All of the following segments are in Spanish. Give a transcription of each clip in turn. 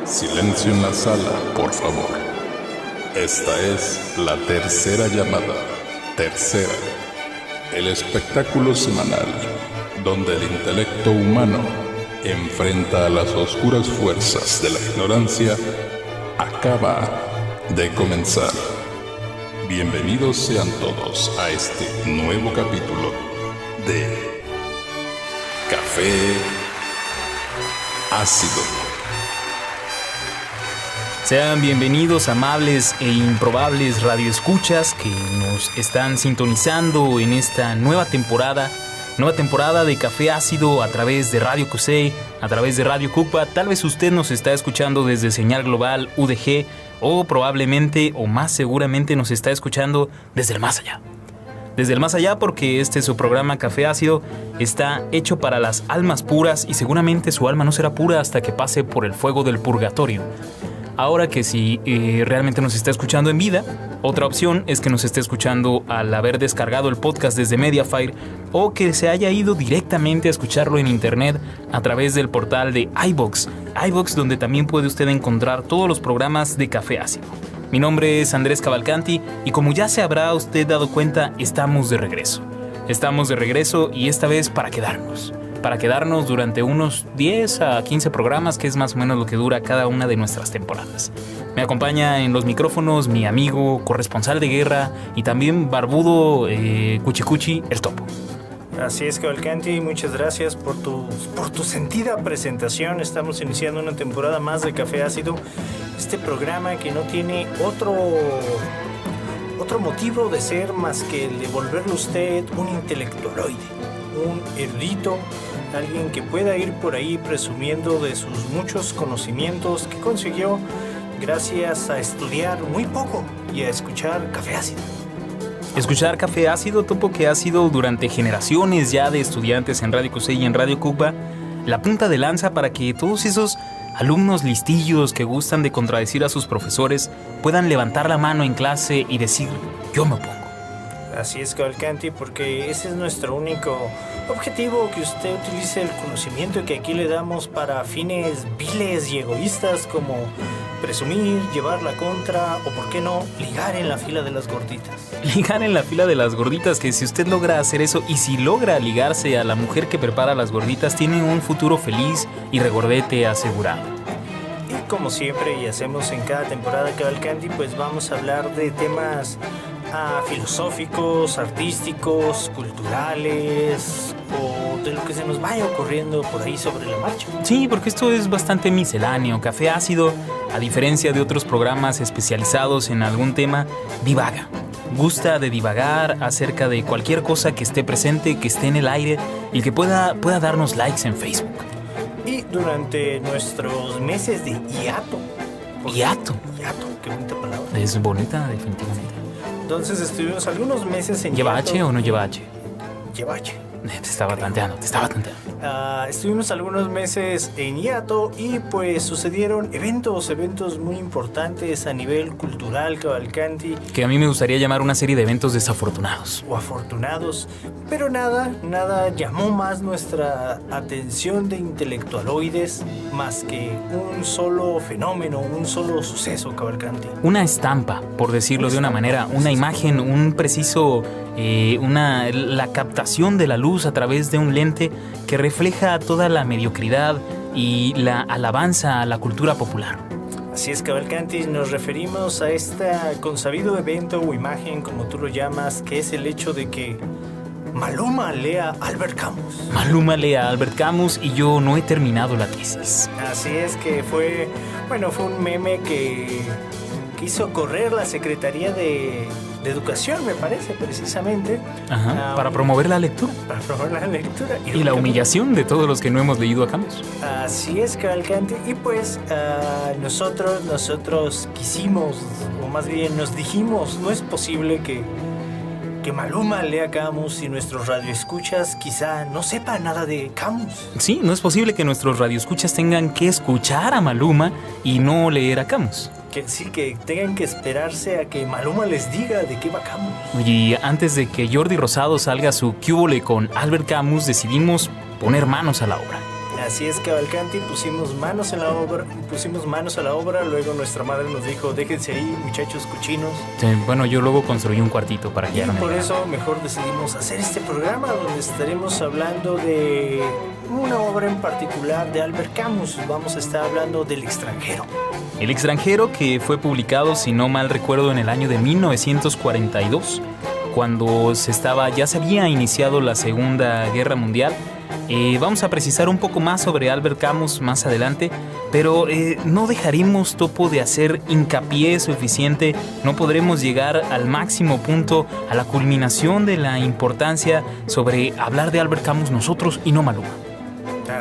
Silencio en la sala, por favor. Esta es la tercera llamada. Tercera. El espectáculo semanal donde el intelecto humano enfrenta a las oscuras fuerzas de la ignorancia acaba de comenzar. Bienvenidos sean todos a este nuevo capítulo de Café Ácido. Sean bienvenidos, amables e improbables radioescuchas que nos están sintonizando en esta nueva temporada de Café Ácido a través de Radio Cusey, a través de Radio Cucba. Tal vez usted nos está escuchando desde Señal Global UDG o probablemente o más seguramente nos está escuchando desde el más allá. Desde el más allá, porque su programa Café Ácido está hecho para las almas puras y seguramente su alma no será pura hasta que pase por el fuego del purgatorio. Ahora que si realmente nos está escuchando en vida, otra opción es que nos esté escuchando al haber descargado el podcast desde Mediafire o que se haya ido directamente a escucharlo en internet a través del portal de iVoox, donde también puede usted encontrar todos los programas de Café Ácido. Mi nombre es Andrés Cavalcanti y como ya se habrá usted dado cuenta, estamos de regreso. Estamos de regreso y esta vez para quedarnos durante unos 10 a 15 programas, que es más o menos lo que dura cada una de nuestras temporadas. Me acompaña en los micrófonos mi amigo, corresponsal de guerra y también barbudo Cuchicuchi, el Topo. Así es, Cavalcanti, muchas gracias por tu sentida presentación. Estamos iniciando una temporada más de Café Ácido, este programa que no tiene otro motivo de ser más que el de volverlo usted un intelectualoide, un erudito, alguien que pueda ir por ahí presumiendo de sus muchos conocimientos que consiguió gracias a estudiar muy poco y a escuchar Café Ácido. Escuchar Café Ácido, Topo, que ha sido durante generaciones ya de estudiantes en Radio Cusey y en Radio Cucba la punta de lanza para que todos esos alumnos listillos que gustan de contradecir a sus profesores puedan levantar la mano en clase y decir, yo me opongo. Así es, Cavalcanti, porque ese es nuestro único objetivo, que usted utilice el conocimiento que aquí le damos para fines viles y egoístas como presumir, llevar la contra o, por qué no, ligar en la fila de las gorditas. Ligar en la fila de las gorditas, que si usted logra hacer eso y si logra ligarse a la mujer que prepara las gorditas, tiene un futuro feliz y regordete asegurado. Y como siempre y hacemos en cada temporada, Cavalcanti, pues vamos a hablar de temas filosóficos, artísticos, culturales o de lo que se nos vaya ocurriendo por ahí sobre la marcha. Sí, porque esto es bastante misceláneo. Café Ácido, a diferencia de otros programas especializados en algún tema, divaga. Gusta de divagar acerca de cualquier cosa que esté presente, que esté en el aire y que pueda darnos likes en Facebook. Y durante nuestros meses de hiato. Hiato, qué bonita palabra. Es bonita, definitivamente. Entonces estuvimos algunos meses en ¿Lleva hiato. H o no lleva H? Lleva H. Te estaba tanteando. Estuvimos algunos meses en hiato y pues sucedieron eventos muy importantes a nivel cultural, Cavalcanti. Que a mí me gustaría llamar una serie de eventos desafortunados. O afortunados, pero nada llamó más nuestra atención de intelectualoides más que un solo fenómeno, un solo suceso, Cavalcanti. Una estampa, por decirlo de una manera, una imagen, un preciso... la captación de la luz a través de un lente que refleja toda la mediocridad y la alabanza a la cultura popular. Así es, Cavalcanti, nos referimos a este consabido evento o imagen, como tú lo llamas, que es el hecho de que Maluma lea Albert Camus. Maluma lea Albert Camus y yo no he terminado la tesis. Así es que fue un meme que hizo correr la Secretaría de Educación, me parece, precisamente. Ajá, para promover la lectura. Para promover la lectura. Y la humillación de todos los que no hemos leído a Camus. Así es, Cavalcanti. Y pues nosotros quisimos, o más bien nos dijimos, no es posible que Maluma lea Camus y nuestros radioescuchas quizá no sepan nada de Camus. Sí, no es posible que nuestros radioescuchas tengan que escuchar a Maluma y no leer a Camus. Que tengan que esperarse a que Maluma les diga de qué va Camus. Y antes de que Jordi Rosado salga su cúbole con Albert Camus, decidimos poner manos a la obra. Así es, Cavalcanti, pusimos manos a la obra, luego nuestra madre nos dijo, déjense ahí, muchachos cochinos. Sí, bueno, yo luego construí un cuartito para que Y por eso mejor decidimos hacer este programa donde estaremos hablando de una obra en particular de Albert Camus. Vamos a estar hablando del Extranjero. El Extranjero, que fue publicado, si no mal recuerdo, en el año de 1942, cuando ya se había iniciado la Segunda Guerra Mundial. Vamos a precisar un poco más sobre Albert Camus más adelante, pero no dejaremos, Topo, de hacer hincapié suficiente, no podremos llegar al máximo punto, a la culminación de la importancia sobre hablar de Albert Camus nosotros y no Maluma.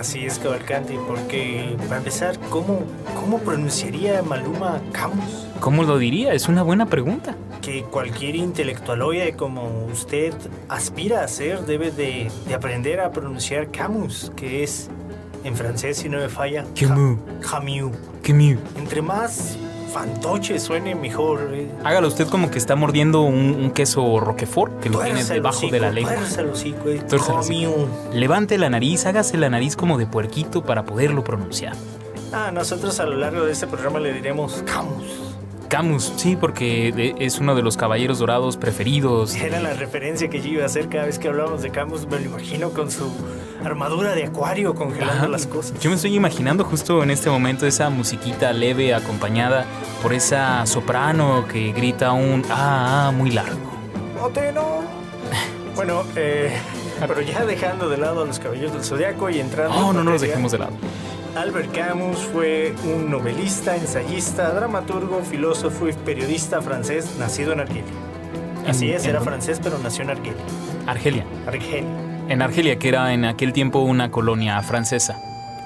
Así es, Cavalcanti, porque para empezar, ¿cómo pronunciaría Maluma Camus? ¿Cómo lo diría? Es una buena pregunta. Que cualquier intelectualoide como usted aspira a ser debe de aprender a pronunciar Camus, que es, en francés, si no me falla, Camus. Camus. Entre más fantoche suene, mejor. Hágalo usted como que está mordiendo un queso Roquefort, que lo tiene debajo de la lengua. Camus. Levante la nariz, hágase la nariz como de puerquito para poderlo pronunciar. Nosotros a lo largo de este programa le diremos Camus, sí, porque es uno de los caballeros dorados preferidos. Era la referencia que yo iba a hacer cada vez que hablábamos de Camus. Me lo imagino con su armadura de acuario congelando las cosas. Yo me estoy imaginando justo en este momento esa musiquita leve acompañada por esa soprano que grita un muy largo. ¡Oteno! Bueno, pero ya dejando de lado a los Caballeros del Zodiaco y entrando... No los dejemos de lado. Albert Camus fue un novelista, ensayista, dramaturgo, filósofo y periodista francés nacido en Argelia. Así es, era francés, pero nació en Argelia. Argelia. Argelia. En Argelia, que era en aquel tiempo una colonia francesa.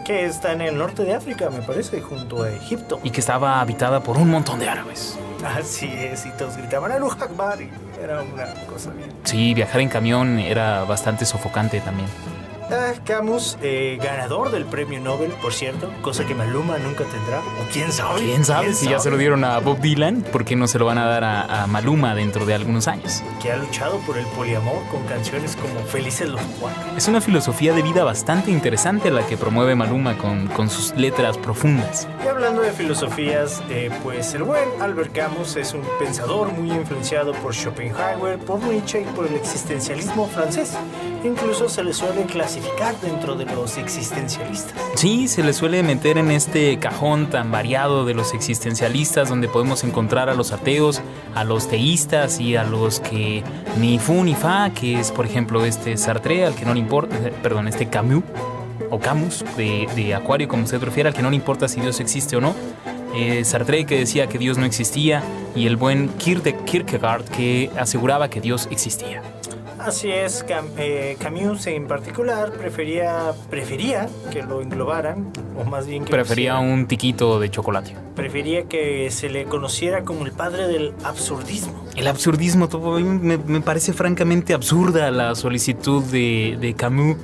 Que está en el norte de África, me parece, junto a Egipto. Y que estaba habitada por un montón de árabes. Así es, y todos gritaban Allahu Akbar, y era una cosa bien. Sí, viajar en camión era bastante sofocante también. Camus, ganador del premio Nobel, por cierto, cosa que Maluma nunca tendrá. ¿O quién sabe? ¿Quién sabe? Si ya se lo dieron a Bob Dylan, ¿por qué no se lo van a dar a Maluma dentro de algunos años? Que ha luchado por el poliamor con canciones como Felices los Cuatro. Es una filosofía de vida bastante interesante la que promueve Maluma con sus letras profundas. Y hablando de filosofías, pues el buen Albert Camus es un pensador muy influenciado por Schopenhauer, por Nietzsche y por el existencialismo francés. Incluso se le suele clasificar dentro de los existencialistas. Sí, se le suele meter en este cajón tan variado de los existencialistas, donde podemos encontrar a los ateos, a los teístas y a los que ni fu ni fa, que es por ejemplo este Sartre, al que no le importa, este Camus, o Camus, de Acuario, como usted prefiera, al que no le importa si Dios existe o no. Sartre, que decía que Dios no existía, y el buen Kierkegaard, que aseguraba que Dios existía. Así es, Camus en particular prefería que lo englobaran, o más bien que... Prefería un tiquito de chocolate. Prefería que se le conociera como el padre del absurdismo. El absurdismo, me parece francamente absurda la solicitud de Camus,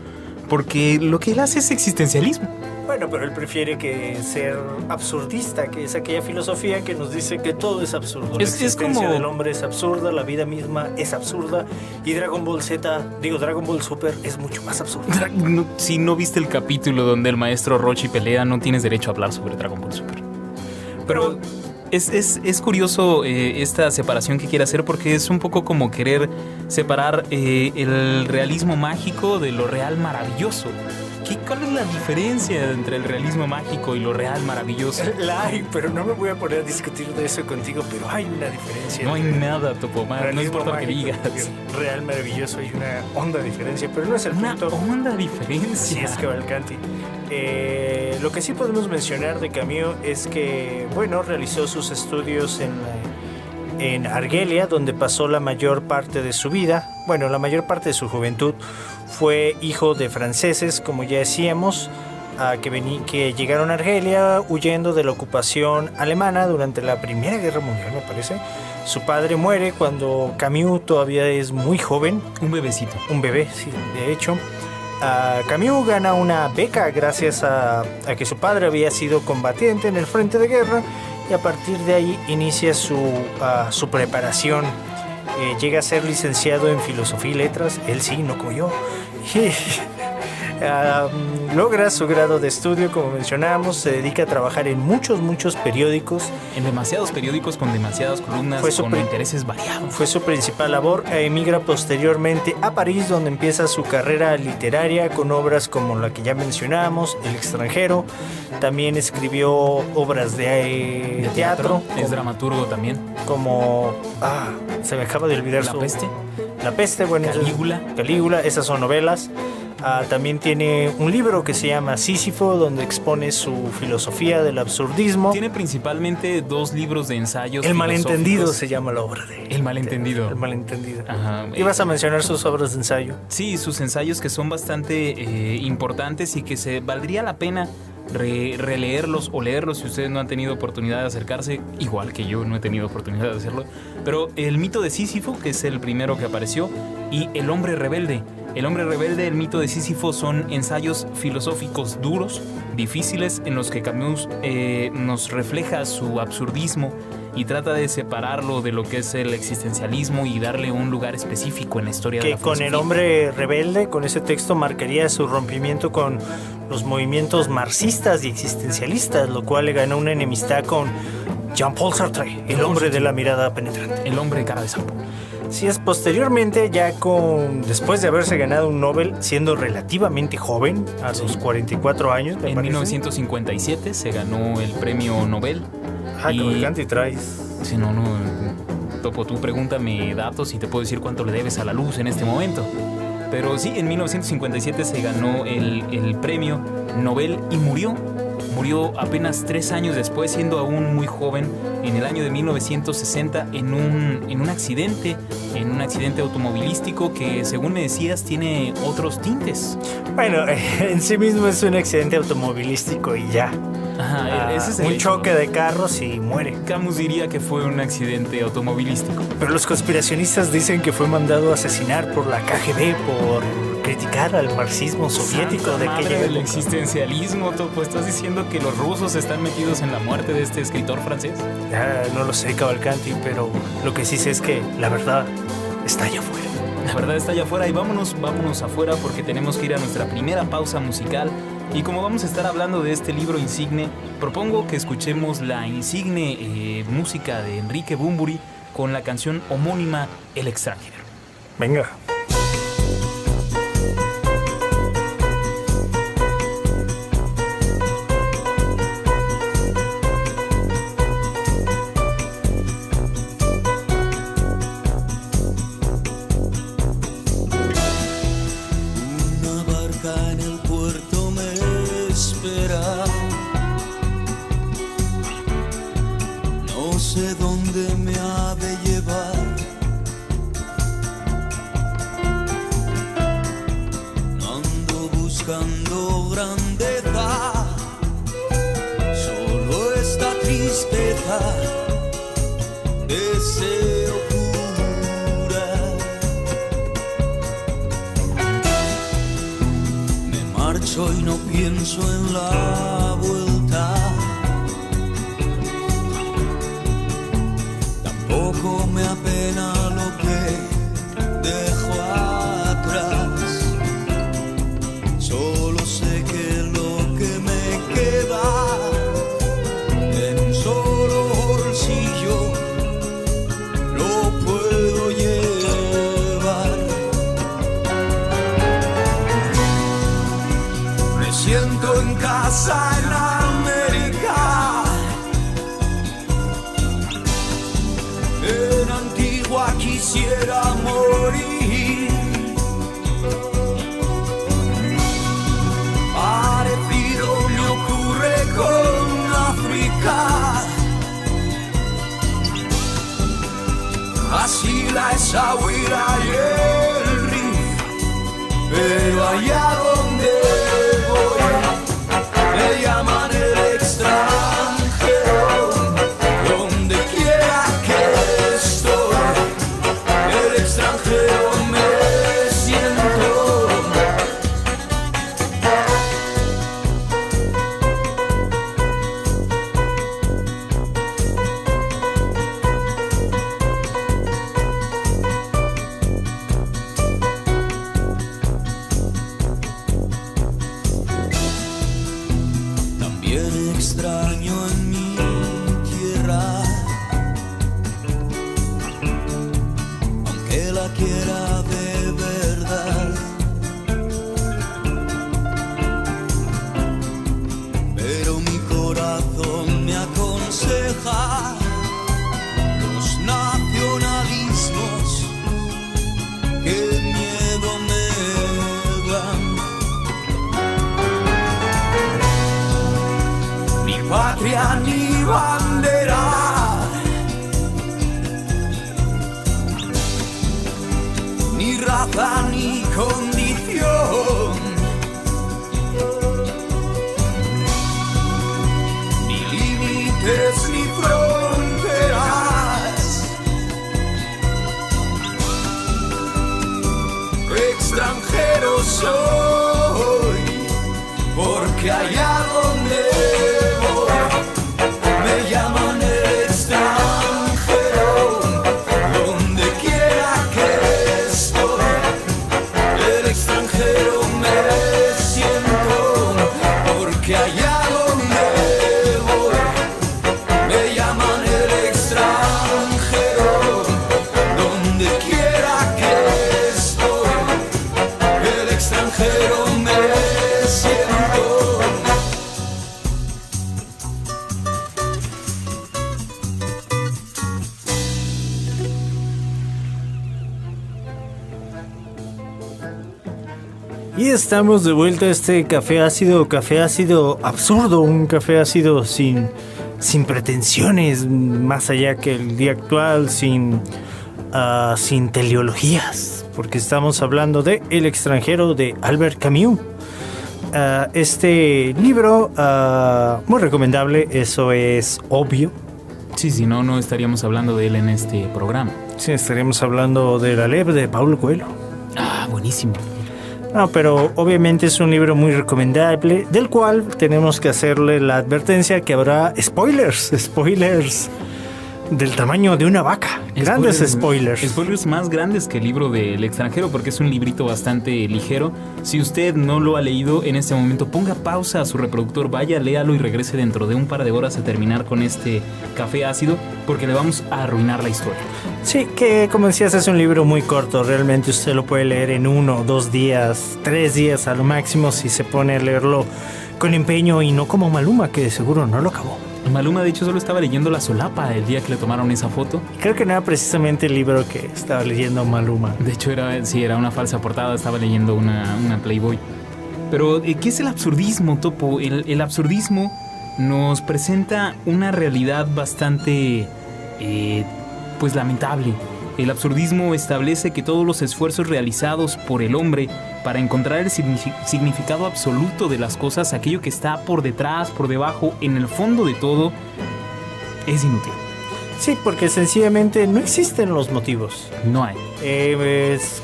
porque lo que él hace es existencialismo. Bueno, pero él prefiere que ser absurdista, que es aquella filosofía que nos dice que todo es absurdo. La existencia del hombre es absurda, la vida misma es absurda, y Dragon Ball Super es mucho más absurdo. Si no viste el capítulo donde el maestro Rochi pelea, no tienes derecho a hablar sobre Dragon Ball Super. Pero es curioso esta separación que quiere hacer, porque es un poco como querer separar el realismo mágico de lo real maravilloso. ¿Cuál es la diferencia entre el realismo mágico y lo real maravilloso? La hay, pero no me voy a poner a discutir de eso contigo, pero hay una diferencia. No hay nada, Topomar, no importa lo que digas. Real maravilloso, hay una honda diferencia, pero no es el punto. Una honda diferencia. Sí, es Cavalcanti. Lo que sí podemos mencionar de Camus es que, bueno, realizó sus estudios en Argelia, donde pasó la mayor parte de su vida, la mayor parte de su juventud. Fue hijo de franceses, como ya decíamos, que llegaron a Argelia huyendo de la ocupación alemana durante la Primera Guerra Mundial, me parece. Su padre muere cuando Camus todavía es muy joven. Un bebecito. Un bebé, sí, de hecho. Camus gana una beca gracias a que su padre había sido combatiente en el frente de guerra, y a partir de ahí inicia su preparación. Llega a ser licenciado en Filosofía y Letras, él sí, no como yo. Logra su grado de estudio, como mencionamos, se dedica a trabajar en muchos periódicos. En demasiados periódicos con demasiadas columnas, con intereses variados. Fue su principal labor. Emigra posteriormente a París, donde empieza su carrera literaria con obras como la que ya mencionamos, El extranjero. También escribió obras de teatro. Es dramaturgo también. Como... se me acaba de olvidar La peste. La peste, bueno. Calígula, esas son novelas. También tiene un libro que se llama Sísifo, donde expone su filosofía del absurdismo. Tiene principalmente 2 libros de ensayos. El malentendido se llama la obra de... El malentendido. El malentendido. Ajá. ¿Ibas a mencionar sus obras de ensayo? Sí, sus ensayos que son bastante importantes y que se valdría la pena releerlos o leerlos si ustedes no han tenido oportunidad de acercarse, igual que yo no he tenido oportunidad de hacerlo. Pero El mito de Sísifo, que es el primero que apareció, y El hombre rebelde. El hombre rebelde, el mito de Sísifo son ensayos filosóficos duros, difíciles, en los que Camus nos refleja su absurdismo y trata de separarlo de lo que es el existencialismo y darle un lugar específico en la historia de la filosofía. Que con El hombre rebelde, con ese texto, marcaría su rompimiento con los movimientos marxistas y existencialistas, lo cual le ganó una enemistad con Jean-Paul Sartre, el hombre de la mirada penetrante. El hombre cara de sapo. Sí, es posteriormente, después de haberse ganado un Nobel, siendo relativamente joven, a los 44 años, me parece. En 1957 se ganó el premio Nobel. Cavalcanti traes. Si no, Topo, tú pregúntame datos y te puedo decir cuánto le debes a la luz en este momento. Pero sí, en 1957 se ganó el premio Nobel y murió apenas 3 años después, siendo aún muy joven, en el año de 1960, en un accidente automovilístico que, según me decías, tiene otros tintes. Bueno, en sí mismo es un accidente automovilístico y ya. Ajá, ese es un choque de carros y muere. Camus diría que fue un accidente automovilístico. Pero los conspiracionistas dicen que fue mandado a asesinar por la KGB por criticar al marxismo soviético. Santa de aquella del existencialismo. Pues estás diciendo que los rusos están metidos en la muerte de este escritor francés. No lo sé, Cavalcanti, pero lo que sí sé es que la verdad está allá afuera. La verdad está allá afuera y vámonos afuera porque tenemos que ir a nuestra primera pausa musical. Y como vamos a estar hablando de este libro insigne, propongo que escuchemos la insigne música de Enrique Bunbury con la canción homónima El extranjero. Venga. Y no pienso en la vuelta, tampoco me apena lo que dejo atrás, solo sé que lo que me queda en un solo bolsillo lo puedo llevar. Me siento en casa en América, en Antigua quisiera morir, parecido me ocurre con África, así la Essaouira y el Rif, pero allá donde me llaman el extranjero, donde quiera que estoy, el extranjero me siento. extraño en mi tierra, aunque la quiera de verdad. Pero mi corazón me aconseja los nacionalismos que miedo me dan. Ni patria ni bandera, ni raza ni condición, ni límites ni fronteras. Extranjero soy, porque allá donde voy me llaman el extranjero. Donde quiera que estoy, el extranjero me siento, porque allá donde voy me llaman el extranjero. Donde quiera que estoy, el extranjero me siento. Y estamos de vuelta a este café ácido absurdo, un café ácido sin pretensiones más allá que el día actual, sin teleologías, porque estamos hablando de El extranjero de Albert Camus. Este libro, muy recomendable, eso es obvio. Sí, si no, no estaríamos hablando de él en este programa. Sí, estaríamos hablando de La Ley de Paulo Coelho. Ah, buenísimo. No, pero obviamente es un libro muy recomendable, del cual tenemos que hacerle la advertencia que habrá spoilers del tamaño de una vaca. Grandes spoilers. Spoilers más grandes que el libro del extranjero, porque es un librito bastante ligero. Si usted no lo ha leído en este momento, ponga pausa a su reproductor, vaya, léalo y regrese dentro de un par de horas a terminar con este café ácido, porque le vamos a arruinar la historia. Sí, que como decías, es un libro muy corto. Realmente usted lo puede leer en 1, 2 días, 3 días a lo máximo, si se pone a leerlo con empeño y no como Maluma, que de seguro no lo acabó. Maluma, de hecho, solo estaba leyendo La Solapa el día que le tomaron esa foto. Creo que no era precisamente el libro que estaba leyendo Maluma. De hecho, era una falsa portada, estaba leyendo una Playboy. Pero, ¿qué es el absurdismo, Topo? El absurdismo nos presenta una realidad bastante, pues, lamentable. El absurdismo establece que todos los esfuerzos realizados por el hombre para encontrar el significado absoluto de las cosas, aquello que está por detrás, por debajo, en el fondo de todo, es inútil. Sí, porque sencillamente no existen los motivos. No hay.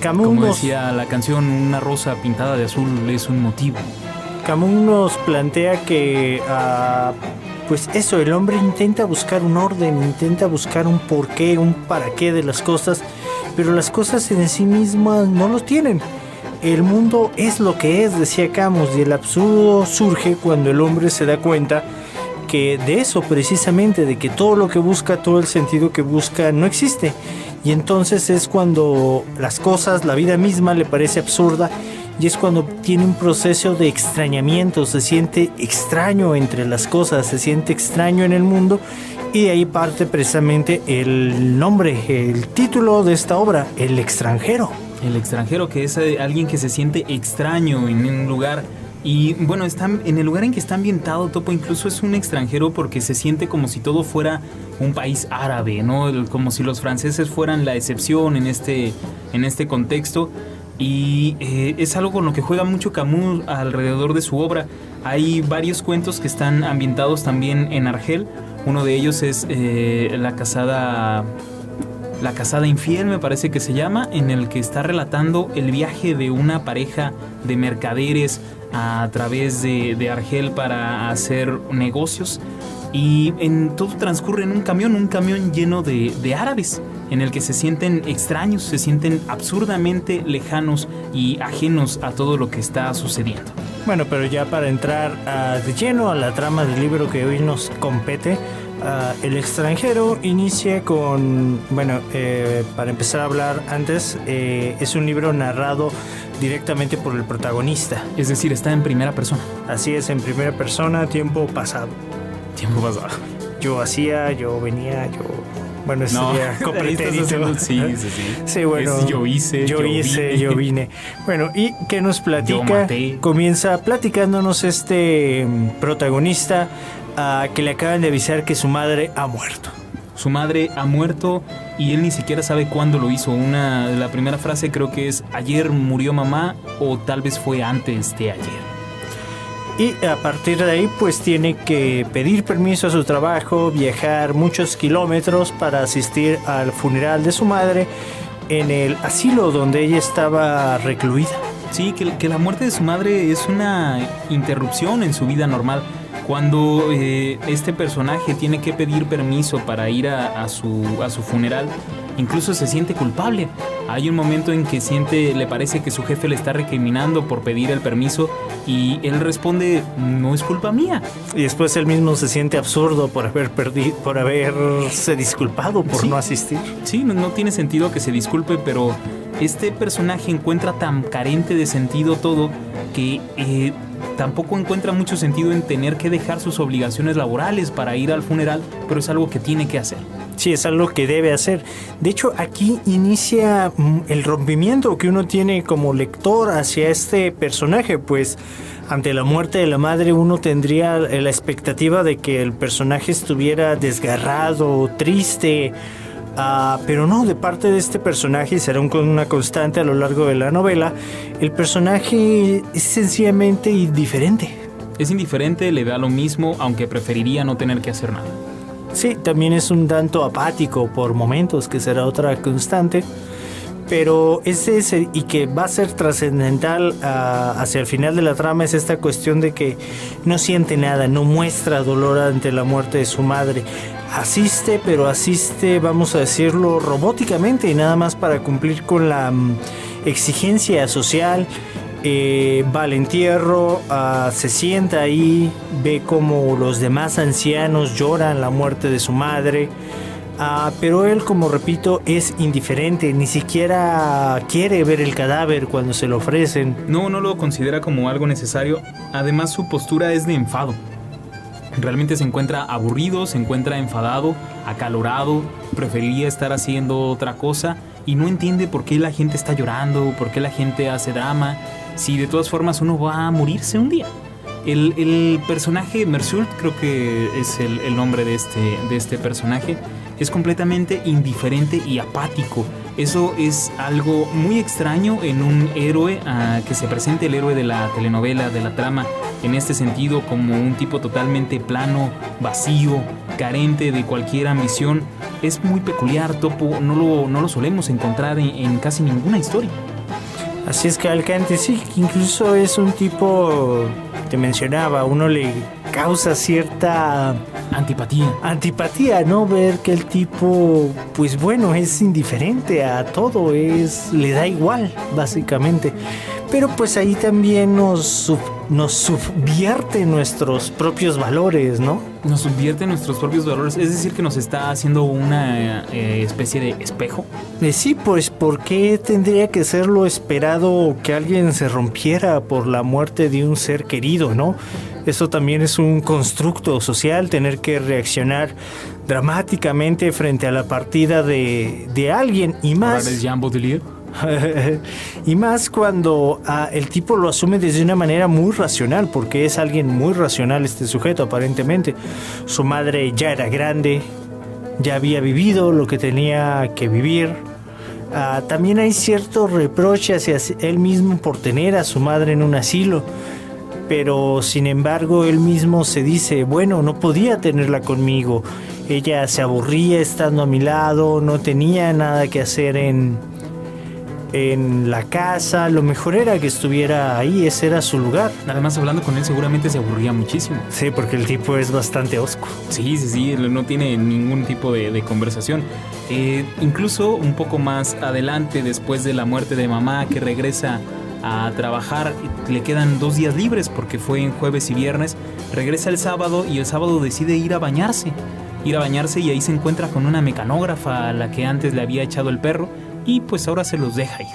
Camus Como decía la canción, una rosa pintada de azul es un motivo. Camus nos plantea que, pues eso, el hombre intenta buscar un orden, intenta buscar un porqué, un para qué de las cosas, pero las cosas en sí mismas no lo tienen. El mundo es lo que es, decía Camus, y el absurdo surge cuando el hombre se da cuenta que de eso precisamente, de que todo lo que busca, todo el sentido que busca no existe. Y entonces es cuando las cosas, la vida misma le parece absurda, y es cuando tiene un proceso de extrañamiento, se siente extraño entre las cosas, se siente extraño en el mundo, y de ahí parte precisamente el nombre, el título de esta obra, El extranjero. El extranjero, que es alguien que se siente extraño en un lugar. Y bueno, está en el lugar en que está ambientado, Topo, incluso es un extranjero porque se siente como si todo fuera un país árabe, ¿no? Como si los franceses fueran la excepción en este contexto. Y es algo con lo que juega mucho Camus alrededor de su obra. Hay varios cuentos que están ambientados también en Argel. Uno de ellos es La casada infiel, me parece que se llama, en el que está relatando el viaje de una pareja de mercaderes a través de Argel para hacer negocios. Y todo transcurre en un camión lleno de árabes, en el que se sienten extraños, se sienten absurdamente lejanos y ajenos a todo lo que está sucediendo. Bueno, pero ya para entrar de lleno a la trama del libro que hoy nos compete, El extranjero inicia con, para empezar a hablar antes, es un libro narrado directamente por el protagonista. Es decir, está en primera persona. Así es, en primera persona, tiempo pasado. Tiempo pasado. Yo hacía, yo venía, yo... Bueno, eso sería copretérito. Sí. Sí, bueno. Es yo hice, yo vine. Bueno, ¿y qué nos platica? Comienza platicándonos este protagonista que le acaban de avisar que su madre ha muerto. Su madre ha muerto y él ni siquiera sabe cuándo lo hizo. La primera frase creo que es: ayer murió mamá, o tal vez fue antes de ayer. Y a partir de ahí pues tiene que pedir permiso a su trabajo, viajar muchos kilómetros para asistir al funeral de su madre en el asilo donde ella estaba recluida. Sí, que la muerte de su madre es una interrupción en su vida normal. Cuando este personaje tiene que pedir permiso para ir a su funeral, incluso se siente culpable. Hay un momento en que le parece que su jefe le está recriminando por pedir el permiso y él responde: no es culpa mía. Y después él mismo se siente absurdo por haberse disculpado por no asistir. Sí, no tiene sentido que se disculpe, pero este personaje encuentra tan carente de sentido todo que tampoco encuentra mucho sentido en tener que dejar sus obligaciones laborales para ir al funeral, pero es algo que tiene que hacer. Sí, es algo que debe hacer. De hecho, aquí inicia el rompimiento que uno tiene como lector hacia este personaje, pues ante la muerte de la madre uno tendría la expectativa de que el personaje estuviera desgarrado, triste, pero no, de parte de este personaje, será una constante a lo largo de la novela, el personaje es sencillamente indiferente. Es indiferente, le da lo mismo, aunque preferiría no tener que hacer nada. Sí, también es un tanto apático por momentos, que será otra constante, pero y que va a ser trascendental hacia el final de la trama, es esta cuestión de que no siente nada, no muestra dolor ante la muerte de su madre. Asiste, pero asiste, vamos a decirlo, robóticamente, y nada más para cumplir con la exigencia social. Va al entierro, se sienta ahí, ve como los demás ancianos lloran la muerte de su madre, pero él, como repito, es indiferente, ni siquiera quiere ver el cadáver cuando se lo ofrecen. No lo considera como algo necesario. Además, su postura es de enfado. Realmente se encuentra aburrido, se encuentra enfadado, acalorado, preferiría estar haciendo otra cosa y no entiende por qué la gente está llorando, por qué la gente hace drama, si de todas formas uno va a morirse un día. El personaje, Mersult, creo que es el nombre de este personaje, es completamente indiferente y apático. Eso es algo muy extraño en un héroe, que se presente el héroe de la telenovela, de la trama, en este sentido, como un tipo totalmente plano, vacío, carente de cualquier ambición. Es muy peculiar, Topo, no lo solemos encontrar en casi ninguna historia. Así es que Alcante, sí, incluso es un tipo, te mencionaba, uno le causa cierta antipatía, ¿no? Ver que el tipo, pues bueno, es indiferente a todo, le da igual, básicamente. Pero pues ahí también nos subvierte nuestros propios valores, ¿no? Nos subvierte nuestros propios valores, es decir, que nos está haciendo una especie de espejo. Sí, pues ¿por qué tendría que ser lo esperado que alguien se rompiera por la muerte de un ser querido, ¿no? Eso también es un constructo social, tener que reaccionar dramáticamente frente a la partida de alguien, y más... ¿Ahora es Jean Baudelaire? Y más cuando el tipo lo asume desde una manera muy racional, porque es alguien muy racional este sujeto aparentemente. Su madre ya era grande, ya había vivido lo que tenía que vivir. También hay cierto reproche hacia él mismo por tener a su madre en un asilo, pero sin embargo él mismo se dice, bueno, no podía tenerla conmigo, ella se aburría estando a mi lado, no tenía nada que hacer en la casa, lo mejor era que estuviera ahí, ese era su lugar. Además, hablando con él seguramente se aburría muchísimo. Sí, porque el tipo es bastante hosco. Sí, no tiene ningún tipo de conversación. Incluso un poco más adelante, después de la muerte de mamá, que regresa a trabajar. Le quedan 2 días libres porque fue en jueves y viernes. Regresa el sábado y el sábado decide ir a bañarse y ahí se encuentra con una mecanógrafa a la que antes le había echado el perro y pues ahora se los deja ir.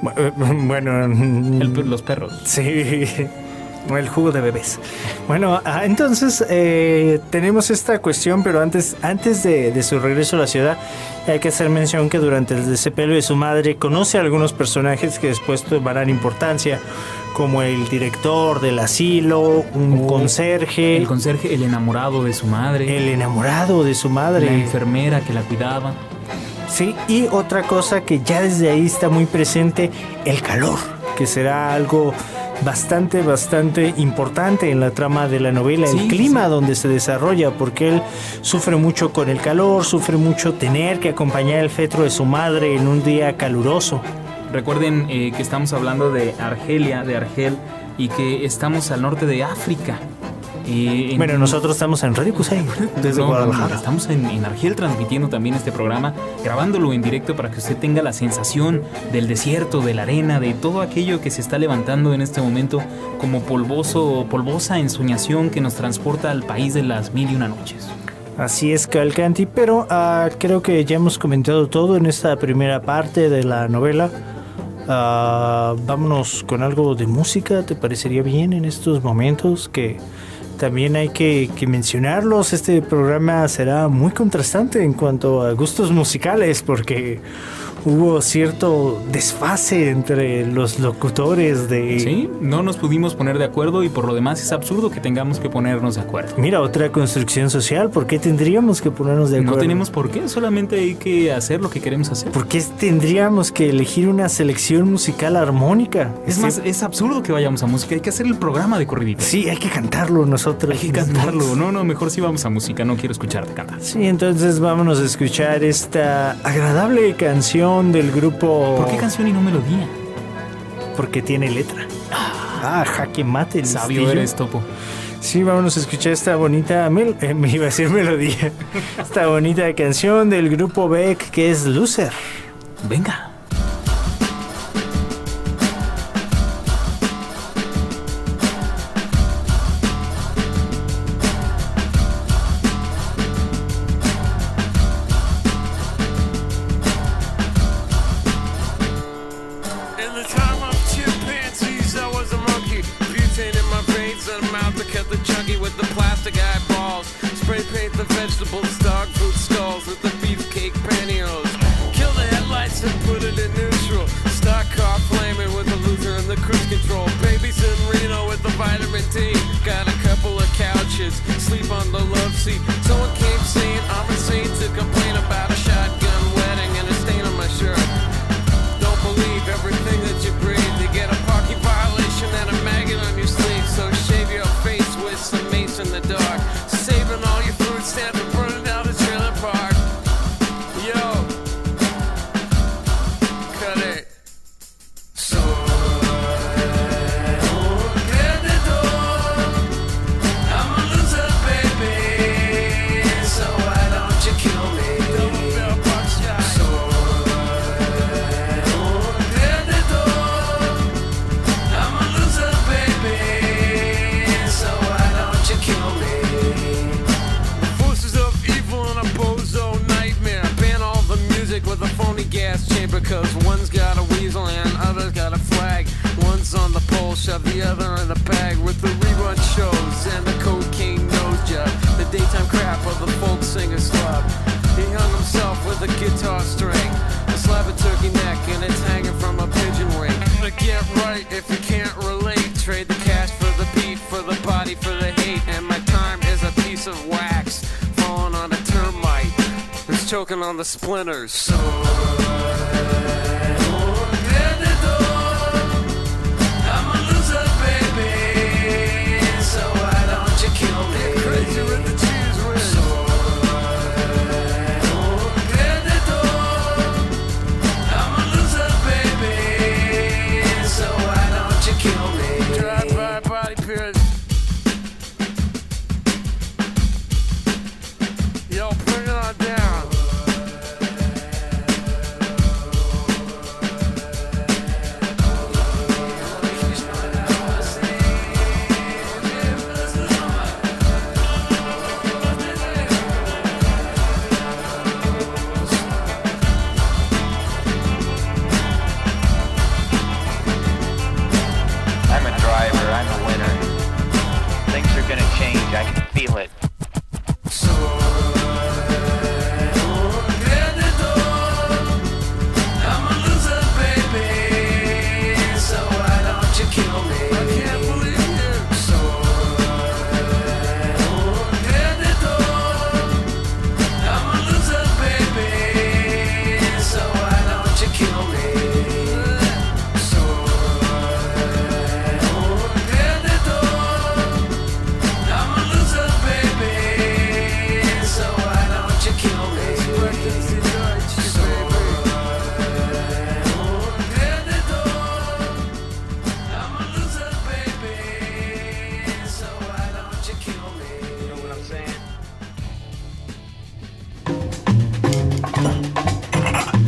Bueno, Los perros. sí, el jugo de bebés. Bueno, entonces tenemos esta cuestión, pero antes de su regreso a la ciudad, hay que hacer mención que durante el sepelio de su madre conoce a algunos personajes que después tomarán importancia, como el director del asilo, un conserje. El conserje, el enamorado de su madre. El enamorado de su madre. La enfermera que la cuidaba. Sí, y otra cosa que ya desde ahí está muy presente, el calor, que será algo bastante importante en la trama de la novela, el clima donde se desarrolla, porque él sufre mucho con el calor, sufre mucho tener que acompañar el féretro de su madre en un día caluroso. Recuerden que estamos hablando de Argelia, de Argel, y que estamos al norte de África. Bueno, nosotros estamos en Radio Cusay, desde Guadalajara. Estamos en Argel transmitiendo también este programa, grabándolo en directo para que usted tenga la sensación del desierto, de la arena, de todo aquello que se está levantando en este momento como polvosa ensoñación que nos transporta al país de las 1001 noches. Así es, Cavalcanti, pero creo que ya hemos comentado todo en esta primera parte de la novela. Vámonos con algo de música, ¿te parecería bien en estos momentos? Que también hay que mencionarlos. Este programa será muy contrastante en cuanto a gustos musicales, porque hubo cierto desfase entre los locutores de... Sí, no nos pudimos poner de acuerdo y por lo demás es absurdo que tengamos que ponernos de acuerdo. Mira, otra construcción social, ¿por qué tendríamos que ponernos de acuerdo? No tenemos por qué, solamente hay que hacer lo que queremos hacer. ¿Por qué tendríamos que elegir una selección musical armónica? Es más, es absurdo que vayamos a música, hay que hacer el programa de corridito. Sí, hay que cantarlo nosotros. Hay que cantarlo, no, mejor sí vamos a música, no quiero escucharte cantar. Sí, entonces vámonos a escuchar esta agradable canción del grupo... ¿Por qué canción y no melodía? Porque tiene letra. Jaque mate. Sabio listillo. eres, Topo. Sí, vámonos a escuchar esta bonita... me iba a decir melodía. Esta bonita canción del grupo Beck, que es Loser. Venga. Vegetables, dog food skulls with the beefcake pantyhose. Kill the headlights and put it in neutral. Stock car flaming with the loser and the cruise control. Babies in Reno with the vitamin D. Got a couple of couches, sleep on the love seat. Someone came saying I'm insane to complain about a shotgun wedding and a stain on my shirt. Don't believe everything that you breathe. You get a parking violation and a maggot on your sleeve. So shave your face with some mace in the dark. Saving all your food stamps and burning down the trailer park. Yo, cut it. So I'm a loser, baby. So why don't you kill me? Double bell box shot. So I'm a loser, baby. So why don't you kill me? With a phony gas chamber, cause one's got a weasel and other's got a flag. One's on the pole, shove the other in a bag. With the rerun shows and the cocaine nose job, the daytime crap of the folk singer slob. He hung himself with a guitar string, a slab of turkey neck, and it's hanging from a pigeon wing. To get right if you can't relate, trade the cash for the beat, for the body, for the hate. And my time is a piece of wax falling on a termite. It's choking on the splinters. So I'm a loser, baby. So why don't you kill me? Get crazy with the cheese whiz. So I'm a loser, baby. So why don't you kill me? Drive-by body pierce. Yo, bring it on down.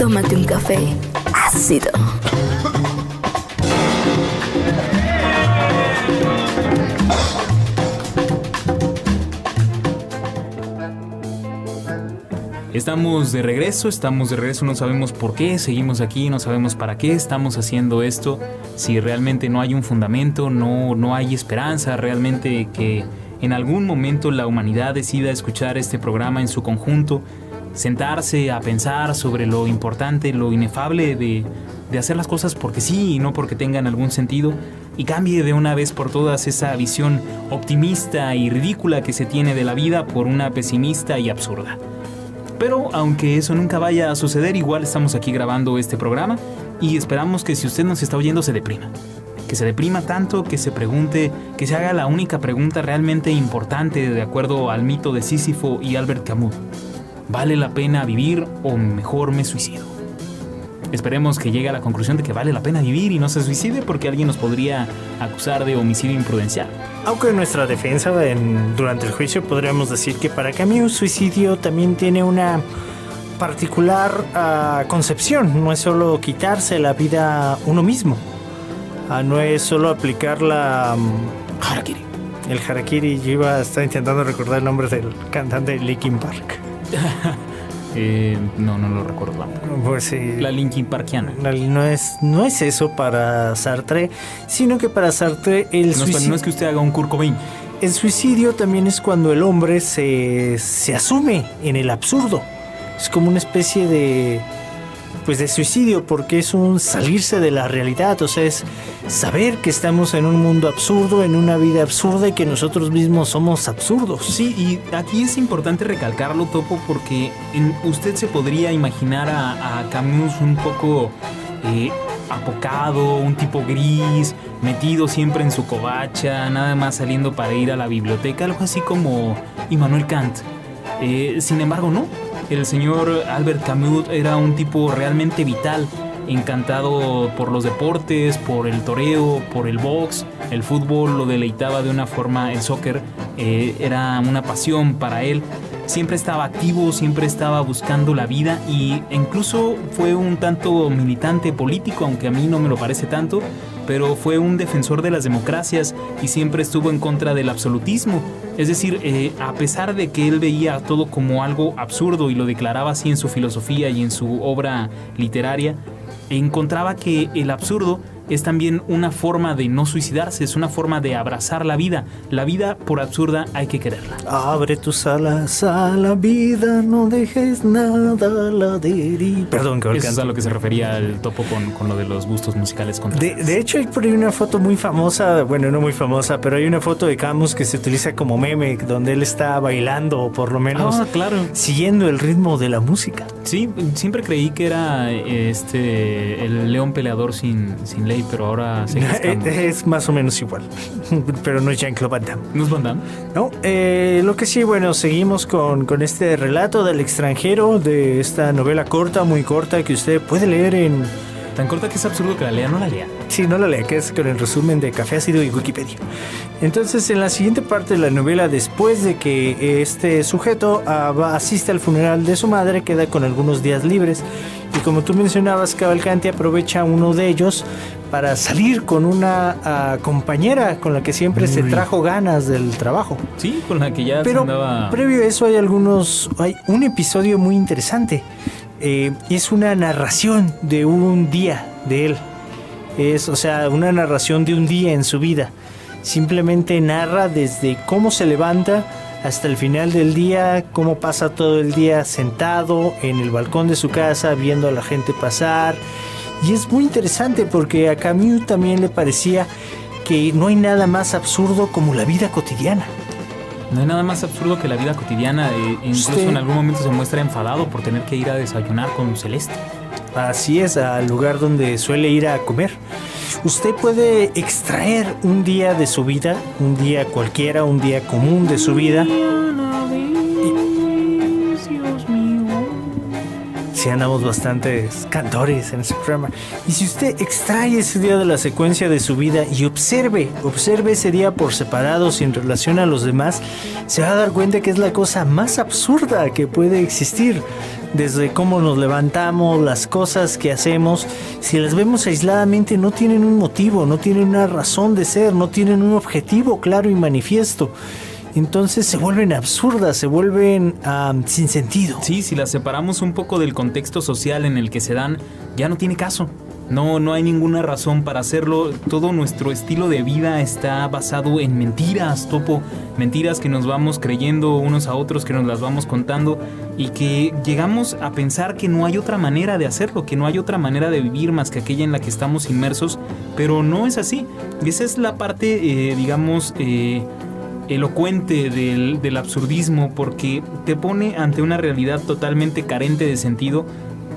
tómate un café ácido. Estamos de regreso, no sabemos por qué, seguimos aquí, no sabemos para qué estamos haciendo esto, si realmente no hay un fundamento, no hay esperanza, realmente que en algún momento la humanidad decida escuchar este programa en su conjunto, sentarse a pensar sobre lo importante, lo inefable de hacer las cosas porque sí y no porque tengan algún sentido, y cambie de una vez por todas esa visión optimista y ridícula que se tiene de la vida por una pesimista y absurda. Pero aunque eso nunca vaya a suceder, igual estamos aquí grabando este programa y esperamos que si usted nos está oyendo se deprima. Que se deprima tanto, que se pregunte, que se haga la única pregunta realmente importante de acuerdo al mito de Sísifo y Albert Camus. ¿Vale la pena vivir o mejor me suicido? Esperemos que llegue a la conclusión de que vale la pena vivir y no se suicide porque alguien nos podría acusar de homicidio imprudencial. Aunque en nuestra defensa durante el juicio podríamos decir que para Camus suicidio también tiene una particular concepción. No es solo quitarse la vida uno mismo. No es solo aplicar la Harakiri. El harakiri. Yo estaba intentando recordar el nombre del cantante de Linkin Park. No lo recuerdo. Pues sí. La Linkin Parkiana. No es eso para Sartre, sino que para Sartre el suicidio... No es que usted haga un Kurt Cobain. El suicidio también es cuando el hombre se asume en el absurdo. Es como una especie de suicidio, porque es un salirse de la realidad. O sea, es saber que estamos en un mundo absurdo, en una vida absurda y que nosotros mismos somos absurdos. Sí, y aquí es importante recalcarlo, Topo, porque usted se podría imaginar a Camus un poco apocado, un tipo gris, metido siempre en su covacha, nada más saliendo para ir a la biblioteca, algo así como Immanuel Kant. Sin embargo, no. El señor Albert Camus era un tipo realmente vital, encantado por los deportes, por el toreo, por el box, el fútbol lo deleitaba de una forma, el soccer era una pasión para él. Siempre estaba activo, siempre estaba buscando la vida y incluso fue un tanto militante político, aunque a mí no me lo parece tanto, pero fue un defensor de las democracias y siempre estuvo en contra del absolutismo. Es decir, a pesar de que él veía todo como algo absurdo y lo declaraba así en su filosofía y en su obra literaria, encontraba que el absurdo es también una forma de no suicidarse, es una forma de abrazar la vida. La vida, por absurda, hay que quererla. Abre tus alas a la vida, no dejes nada a la deriva. Perdón, que eso es a lo que se refería el Topo con lo de los gustos musicales. De hecho, hay por ahí una foto muy famosa, bueno, no muy famosa, pero hay una foto de Camus que se utiliza como meme, donde él está bailando, o por lo menos claro, siguiendo el ritmo de la música. Sí, siempre creí que era el león peleador sin ley, pero ahora sé que es más o menos igual, pero no es Jean-Claude Van Damme. ¿No es Van Damme? No, lo que sí, bueno, seguimos con este relato del extranjero, de esta novela corta, muy corta, que usted puede leer en... Tan corta que es absurdo que la lea, no la lea. Sí, no la lea, que es con el resumen de Café Ácido y Wikipedia. Entonces, en la siguiente parte de la novela, después de que este sujeto asiste al funeral de su madre, queda con algunos días libres. Y como tú mencionabas, Cavalcanti aprovecha uno de ellos para salir con una compañera con la que siempre se trajo ganas del trabajo. Sí, con la que ya Pero andaba... previo a eso hay un episodio muy interesante. Es una narración de un día de él. Una narración de un día en su vida. Simplemente narra desde cómo se levanta hasta el final del día, cómo pasa todo el día sentado en el balcón de su casa viendo a la gente pasar. Y es muy interesante porque a Camus también le parecía que no hay nada más absurdo como la vida cotidiana. No hay nada más absurdo que la vida cotidiana. Incluso en algún momento se muestra enfadado por tener que ir a desayunar con Celeste. Así es, al lugar donde suele ir a comer. Usted puede extraer un día de su vida, un día cualquiera, un día común de su vida. Sí, andamos bastantes cantores en ese programa. Y si usted extrae ese día de la secuencia de su vida y observe ese día por separado sin relación a los demás, se va a dar cuenta que es la cosa más absurda que puede existir. Desde cómo nos levantamos, las cosas que hacemos, si las vemos aisladamente no tienen un motivo, no tienen una razón de ser, no tienen un objetivo claro y manifiesto. Entonces se vuelven absurdas, se vuelven sin sentido. Sí, si las separamos un poco del contexto social en el que se dan, ya no tiene caso. No hay ninguna razón para hacerlo. Todo nuestro estilo de vida está basado en mentiras, Topo. Mentiras que nos vamos creyendo unos a otros, que nos las vamos contando y que llegamos a pensar que no hay otra manera de hacerlo, que no hay otra manera de vivir más que aquella en la que estamos inmersos, pero no es así. Y esa es la parte, elocuente del absurdismo, porque te pone ante una realidad totalmente carente de sentido.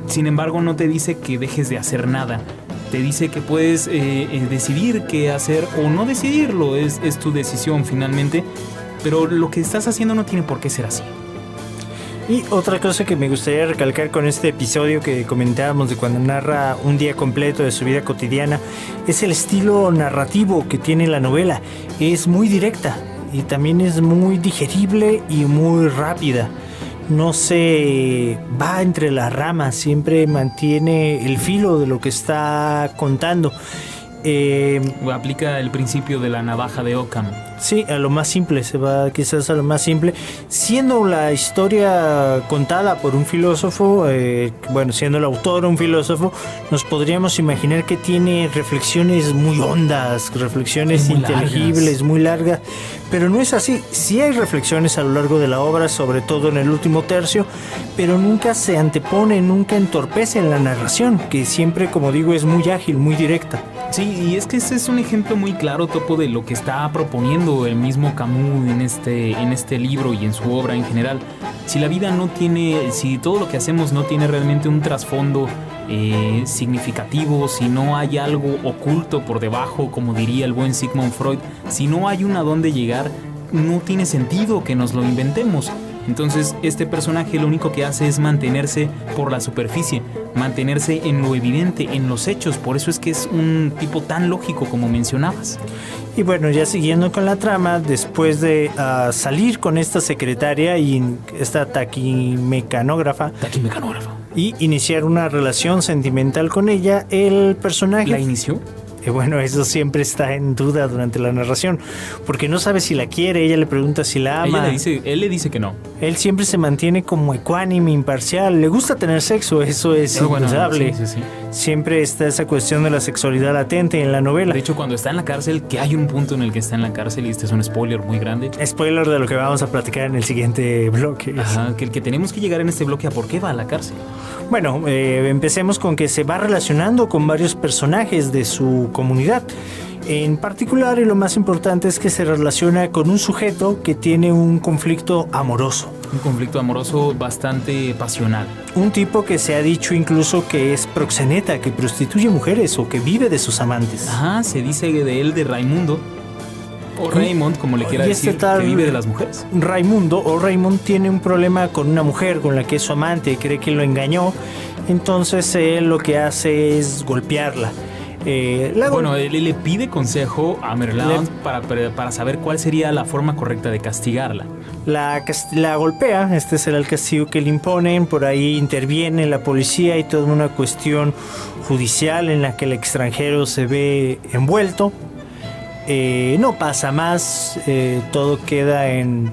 Sin embargo, no te dice que dejes de hacer nada. Te dice que puedes decidir qué hacer o no decidirlo. Es tu decisión finalmente. Pero lo que estás haciendo no tiene por qué ser así. Y otra cosa que me gustaría recalcar con este episodio que comentábamos de cuando narra un día completo de su vida cotidiana es el estilo narrativo que tiene la novela. Es muy directa y también es muy digerible y muy rápida. No se va entre las ramas, siempre mantiene el filo de lo que está contando. Aplica el principio de la navaja de Occam. Sí, a lo más simple, se va quizás a lo más simple, siendo la historia contada por un filósofo, siendo el autor un filósofo, nos podríamos imaginar que tiene reflexiones muy hondas, reflexiones muy inteligibles, largas. Muy largas, pero no es así. Sí hay reflexiones a lo largo de la obra, sobre todo en el último tercio, pero nunca se antepone, nunca entorpece en la narración, que siempre, como digo, es muy ágil, muy directa. Sí, y es que ese es un ejemplo muy claro, Topo, de lo que está proponiendo el mismo Camus en este libro y en su obra en general. Si la vida no tiene, si todo lo que hacemos no tiene realmente un trasfondo significativo, si no hay algo oculto por debajo, como diría el buen Sigmund Freud, si no hay un a dónde llegar, no tiene sentido que nos lo inventemos. Entonces este personaje lo único que hace es mantenerse por la superficie, mantenerse en lo evidente, en los hechos. Por eso es que es un tipo tan lógico como mencionabas. Y bueno, ya siguiendo con la trama, después de salir con esta secretaria y esta taquimecanógrafa y iniciar una relación sentimental con ella, el personaje... ¿La inició? Bueno, eso siempre está en duda durante la narración, porque no sabe si la quiere, ella le pregunta si la ama. Él le dice que no. Él siempre se mantiene como ecuánime, imparcial, le gusta tener sexo, eso es indudable. Bueno, sí. Siempre está esa cuestión de la sexualidad latente en la novela. De hecho, cuando está en la cárcel, que hay un punto en el que está en la cárcel, y este es un spoiler muy grande. Spoiler de lo que vamos a platicar en el siguiente bloque. Ajá, que tenemos que llegar en este bloque a por qué va a la cárcel. Bueno, empecemos con que se va relacionando con varios personajes de su comunidad. En particular, y lo más importante, es que se relaciona con un sujeto que tiene un conflicto amoroso. Un conflicto amoroso bastante pasional. Un tipo que se ha dicho incluso que es proxeneta, que prostituye mujeres o que vive de sus amantes. Ajá, se dice de él, de Raimundo. O Raymond, como le quiera decir, que vive de las mujeres. Raymond tiene un problema con una mujer con la que es su amante y cree que lo engañó. Entonces él lo que hace es golpearla. Él le pide consejo a Merlaut para saber cuál sería la forma correcta de castigarla. La golpea, este será el castigo que le imponen. Por ahí interviene la policía y toda una cuestión judicial en la que el extranjero se ve envuelto. No pasa más, todo queda en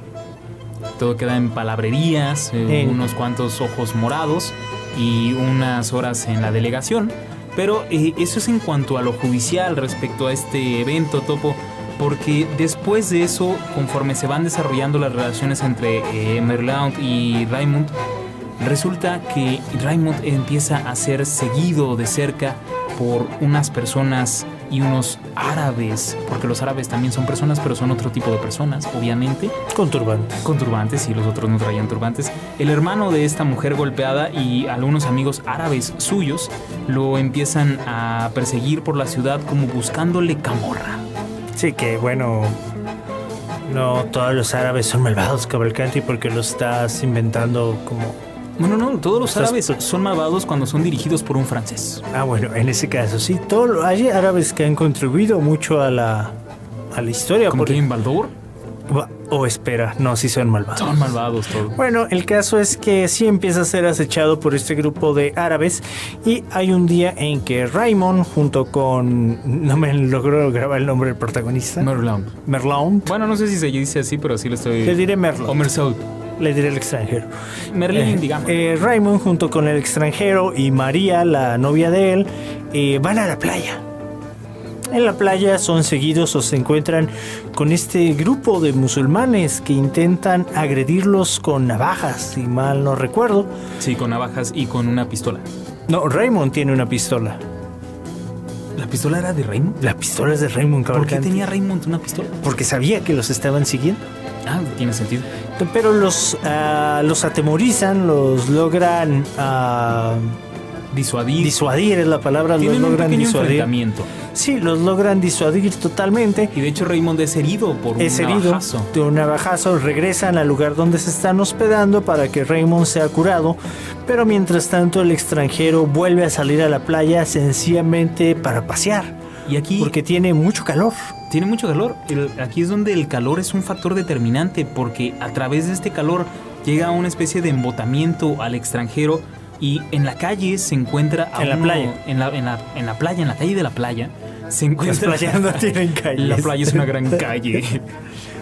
palabrerías, unos cuantos ojos morados y unas horas en la delegación. Pero eso es en cuanto a lo judicial respecto a este evento, Topo, porque después de eso, conforme se van desarrollando las relaciones entre Merlaut y Raymond, resulta que Raymond empieza a ser seguido de cerca por unas personas y unos árabes, porque los árabes también son personas, pero son otro tipo de personas, obviamente. Con turbantes. Con turbantes, y los otros no traían turbantes. El hermano de esta mujer golpeada y algunos amigos árabes suyos lo empiezan a perseguir por la ciudad como buscándole camorra. Sí, que bueno, no todos los árabes son malvados, Cavalcanti, porque lo estás inventando como Bueno, no, todos los árabes son malvados cuando son dirigidos por un francés. Ah, bueno, en ese caso, sí. Hay árabes que han contribuido mucho a la historia. ¿Como que en Baldur? Espera, no, sí son malvados. Son malvados todos. Bueno, el caso es que sí empieza a ser acechado por este grupo de árabes y hay un día en que Raymond junto con... No me logró grabar el nombre del protagonista. Merlaun. Bueno, no sé si se dice así, pero así lo estoy... Le diré Merlaun. O Mersault. Le diré el extranjero. Merlin, digamos. Raymond junto con el extranjero y María, la novia de él, van a la playa. En la playa son seguidos o se encuentran con este grupo de musulmanes que intentan agredirlos con navajas, si mal no recuerdo. Sí, con navajas y con una pistola. No, Raymond tiene una pistola. ¿La pistola era de Raymond? La pistola es de Raymond Cavalcanti. ¿Por qué tenía Raymond una pistola? Porque sabía que los estaban siguiendo. Ah, tiene sentido. Pero los atemorizan, los logran... Disuadir es la palabra. Tienen los logran un pequeño disuadir. enfrentamiento. Sí, los logran disuadir totalmente. Y de hecho Raymond es herido por un navajazo. De un navajazo. Regresan al lugar donde se están hospedando para que Raymond sea curado. Pero mientras tanto el extranjero vuelve a salir a la playa sencillamente para pasear. Y aquí... Porque tiene mucho calor. Tiene mucho calor. Aquí es donde el calor es un factor determinante porque a través de este calor llega una especie de embotamiento al extranjero. Y en la calle se encuentra... En la playa, en la calle de la playa, se encuentra... Las playas no tienen calles. La playa es una gran calle,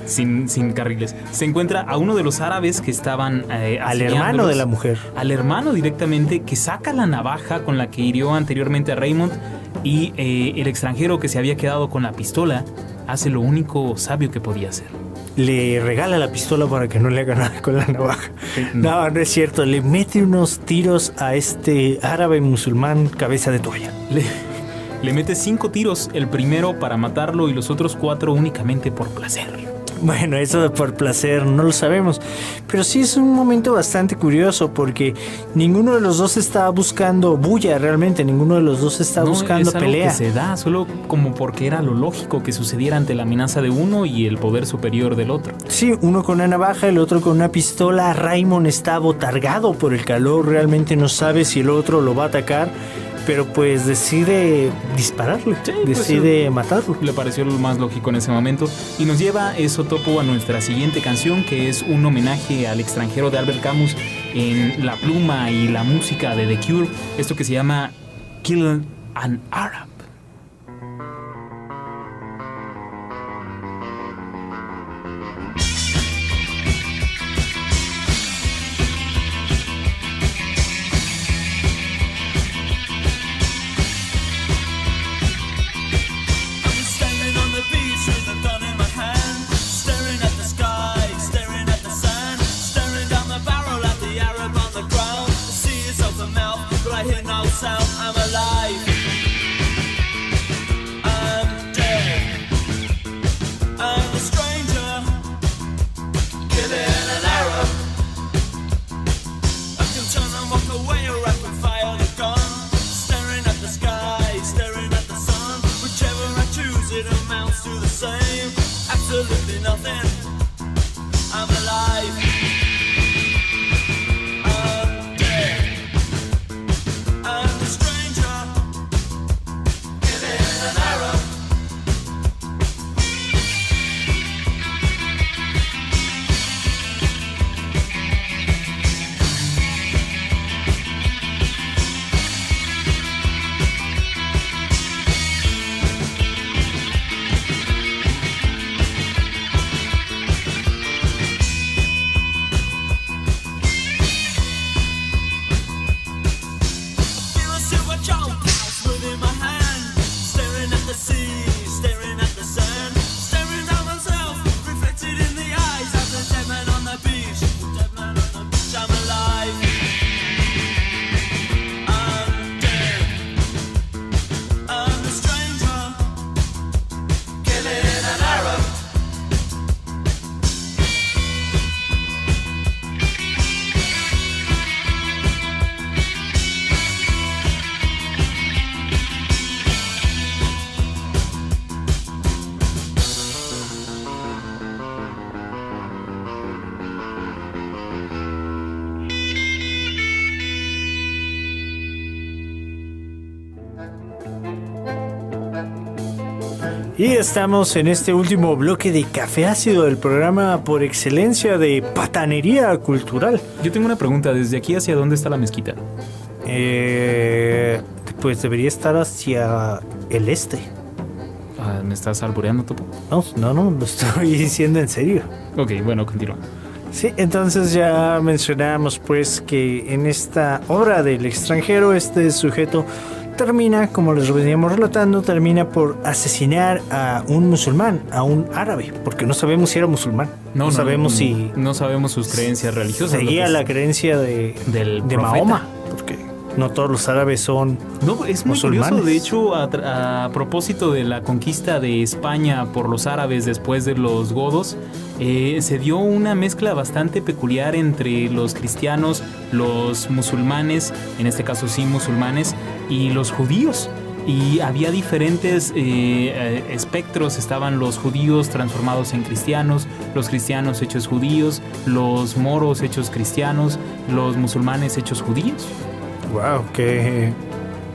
sin carriles. Se encuentra a uno de los árabes que estaban... al hermano de la mujer. Al hermano directamente, que saca la navaja con la que hirió anteriormente a Raymond. Y el extranjero que se había quedado con la pistola hace lo único sabio que podía hacer. Le regala la pistola para que no le haga nada con la navaja. No es cierto. Le mete unos tiros a este árabe musulmán cabeza de toalla. Le mete 5 tiros, el primero para matarlo y los otros 4 únicamente por placer. Bueno, eso de por placer no lo sabemos, pero sí es un momento bastante curioso porque ninguno de los dos está buscando bulla realmente, ninguno de los dos está buscando es algo pelea. Que se da solo como porque era lo lógico que sucediera ante la amenaza de uno y el poder superior del otro. Sí, uno con una navaja, el otro con una pistola. Raymond está abotargado por el calor, realmente no sabe si el otro lo va a atacar. Pero pues decide dispararle, decide matarlo. Le pareció lo más lógico en ese momento. Y nos lleva eso, Topo, a nuestra siguiente canción, que es un homenaje al extranjero de Albert Camus en la pluma y la música de The Cure. Esto que se llama Kill an Arab. Sound, I'm alive. Y estamos en este último bloque de Café Ácido, el programa por excelencia de patanería cultural. Yo tengo una pregunta, ¿desde aquí hacia dónde está la mezquita? Pues debería estar hacia el este. ¿Me estás albureando, Topo? No, lo estoy diciendo en serio. Ok, bueno, continúa. Sí, entonces ya mencionábamos pues que en esta obra del extranjero este sujeto termina, como les veníamos relatando, termina por asesinar a un musulmán, a un árabe, porque no sabemos si era musulmán. No sabemos si... No sabemos sus creencias religiosas. Seguía la creencia de Mahoma, porque no todos los árabes son No, es muy musulmanes. curioso. De hecho, a propósito de la conquista de España por los árabes después de los godos, se dio una mezcla bastante peculiar entre los cristianos, los musulmanes, en este caso sí musulmanes, y los judíos. Y había diferentes espectros. Estaban los judíos transformados en cristianos, los cristianos hechos judíos, los moros hechos cristianos, los musulmanes hechos judíos. Wow, qué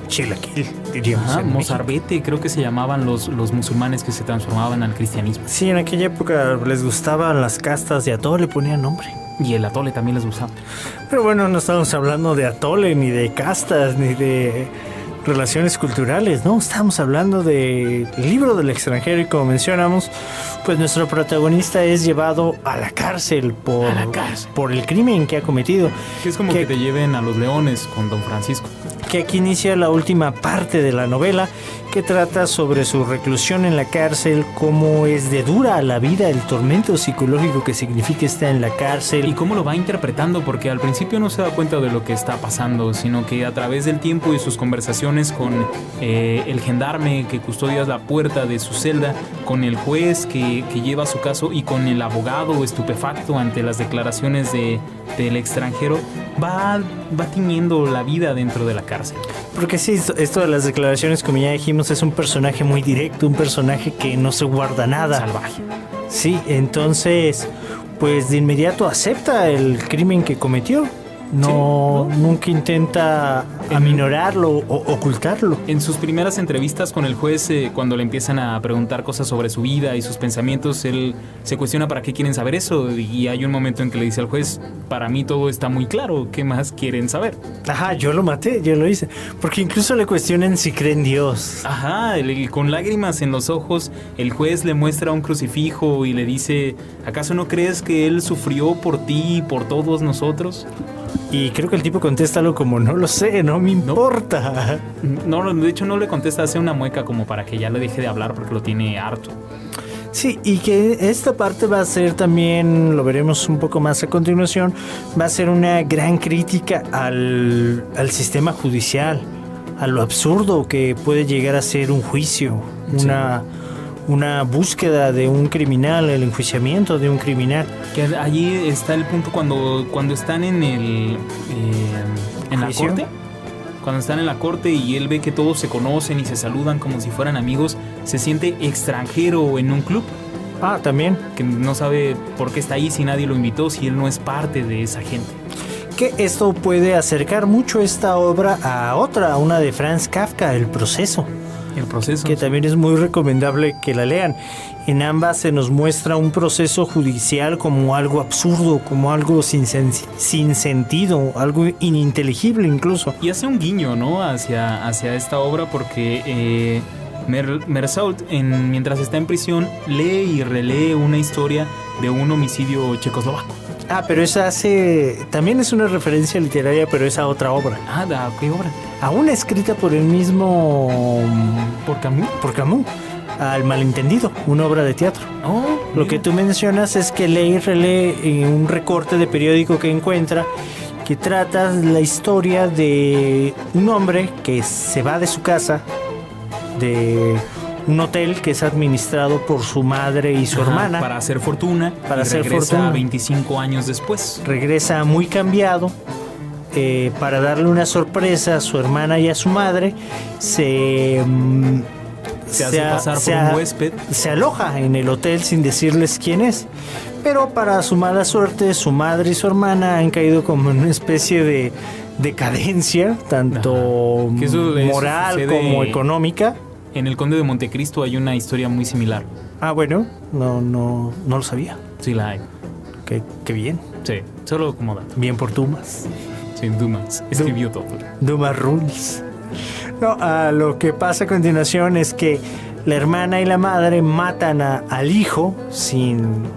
chilaquil, diríamos. Ajá, en México. mozarbete, creo que se llamaban los musulmanes que se transformaban al cristianismo. Sí, en aquella época les gustaban las castas y a todo le ponían nombre. Y el atole también les gustaba. Pero bueno, no estamos hablando de atole, ni de castas, ni de relaciones culturales, ¿no? Estamos hablando del libro del extranjero y como mencionamos, pues nuestro protagonista es llevado a la cárcel por el crimen que ha cometido. Que es como que te lleven a los leones con Don Francisco. Que aquí inicia la última parte de la novela, que trata sobre su reclusión en la cárcel, cómo es de dura la vida, el tormento psicológico que significa estar en la cárcel. Y cómo lo va interpretando, porque al principio no se da cuenta de lo que está pasando, sino que a través del tiempo y sus conversaciones con el gendarme que custodia la puerta de su celda, con el juez que lleva su caso y con el abogado estupefacto ante las declaraciones del extranjero, va tiñendo la vida dentro de la cárcel. Porque sí, esto de las declaraciones, como ya dijimos, es un personaje muy directo, un personaje que no se guarda nada. Salvaje. Sí, entonces, pues de inmediato acepta el crimen que cometió. Nunca intenta aminorarlo o ocultarlo. En sus primeras entrevistas con el juez, cuando le empiezan a preguntar cosas sobre su vida y sus pensamientos, él se cuestiona para qué quieren saber eso, y hay un momento en que le dice al juez: para mí todo está muy claro, ¿qué más quieren saber? Ajá, yo lo maté, yo lo hice. Porque incluso le cuestionan si cree en Dios. Ajá, con lágrimas en los ojos, el juez le muestra un crucifijo y le dice: ¿acaso no crees que él sufrió por ti y por todos nosotros? Y creo que el tipo contesta algo como: no lo sé, no me importa. No, de hecho no le contesta, hace una mueca como para que ya le deje de hablar porque lo tiene harto. Sí, y que esta parte va a ser también, lo veremos un poco más a continuación, va a ser una gran crítica al sistema judicial, a lo absurdo que puede llegar a ser un juicio, una búsqueda de un criminal, el enjuiciamiento de un criminal. Que allí está el punto cuando están en la corte. Cuando están en la corte y él ve que todos se conocen y se saludan como si fueran amigos, se siente extranjero en un club. Ah, también. Que no sabe por qué está ahí si nadie lo invitó, si él no es parte de esa gente. Que esto puede acercar mucho esta obra a una de Franz Kafka, El Proceso. El Proceso. Que también es muy recomendable que la lean. En ambas se nos muestra un proceso judicial como algo absurdo, como algo sin sentido, algo ininteligible incluso. Y hace un guiño, ¿no?, hacia esta obra, porque Mersault, mientras está en prisión, lee y relee una historia de un homicidio checoslovaco. Ah, pero esa también es una referencia literaria, pero es a otra obra. Ah, ¿qué obra? A una escrita por el mismo... ¿Por Camus? Por Camus. Al Malentendido, una obra de teatro. Oh, lo que tú mencionas es que lee y relee un recorte de periódico que encuentra, que trata la historia de un hombre que se va de su casa, de un hotel que es administrado por su madre y su hermana. Para hacer fortuna. Regresa 25 años después. Regresa muy cambiado. Para darle una sorpresa a su hermana y a su madre, se hace pasar por un huésped. Se aloja en el hotel sin decirles quién es. Pero para su mala suerte, su madre y su hermana han caído como en una especie de decadencia, tanto moral como económica. En El Conde de Montecristo hay una historia muy similar. Ah, bueno, no lo sabía. Sí la hay. Qué bien. Sí, solo como dato. Bien por Dumas. Sin Dumas. Escribió todo. Dumas Rules. No, lo que pasa a continuación es que la hermana y la madre matan al hijo sin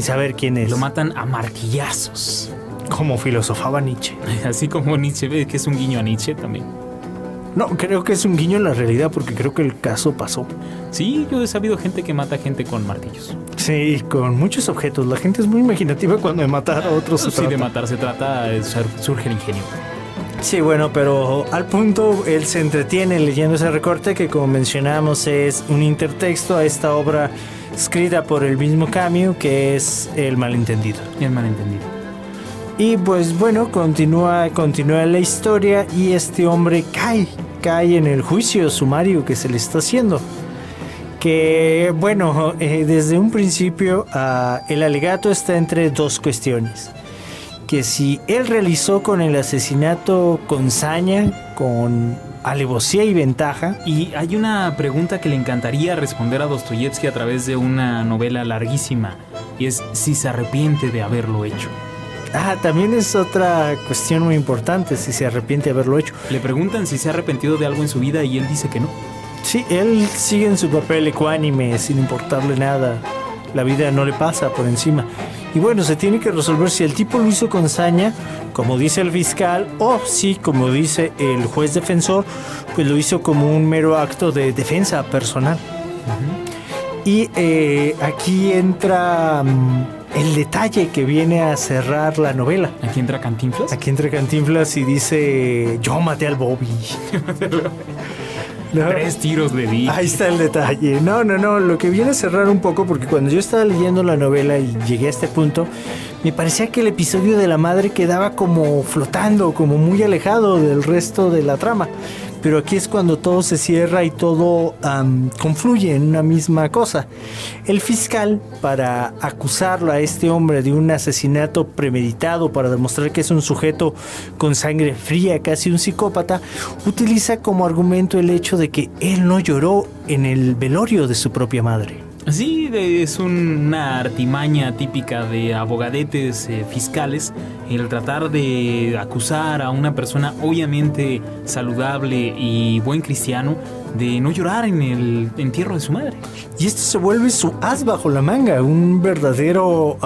saber quién es. Lo matan a martillazos. Como filosofaba Nietzsche. Así como Nietzsche, ve que es un guiño a Nietzsche también. No, creo que es un guiño en la realidad porque creo que el caso pasó. Sí, yo he sabido gente que mata gente con martillos. Sí, con muchos objetos. La gente es muy imaginativa cuando de matar a otros se Sí, trata. de matar se trata, surge el ingenio. Sí, bueno, pero al punto él se entretiene leyendo ese recorte que, como mencionamos, es un intertexto a esta obra escrita por el mismo Camus, que es El malentendido. El malentendido. Y pues bueno, continúa la historia y este hombre cae en el juicio sumario que se le está haciendo. Que bueno, desde un principio el alegato está entre dos cuestiones. Que si él realizó con el asesinato con saña, con alevosía y ventaja. Y hay una pregunta que le encantaría responder a Dostoyevsky a través de una novela larguísima, y es si se arrepiente de haberlo hecho. También es otra cuestión muy importante, si se arrepiente de haberlo hecho. Le preguntan si se ha arrepentido de algo en su vida y él dice que no. Sí, él sigue en su papel ecuánime, sin importarle nada. La vida no le pasa por encima. Y bueno, se tiene que resolver si el tipo lo hizo con saña, como dice el fiscal, o si, como dice el juez defensor, pues lo hizo como un mero acto de defensa personal. Y aquí entra el detalle que viene a cerrar la novela. ¿Aquí entra Cantinflas? Aquí entra Cantinflas y dice: yo maté al Bobby. ¿No? 3 tiros le di. Ahí está el detalle. No, lo que viene a cerrar un poco, porque cuando yo estaba leyendo la novela y llegué a este punto, me parecía que el episodio de la madre quedaba como flotando, como muy alejado del resto de la trama. Pero aquí es cuando todo se cierra y todo confluye en una misma cosa. El fiscal, para acusarlo a este hombre de un asesinato premeditado, para demostrar que es un sujeto con sangre fría, casi un psicópata, utiliza como argumento el hecho de que él no lloró en el velorio de su propia madre. Sí, es una artimaña típica de abogadetes fiscales el tratar de acusar a una persona obviamente saludable y buen cristiano de no llorar en el entierro de su madre. Y esto se vuelve su as bajo la manga, un verdadero...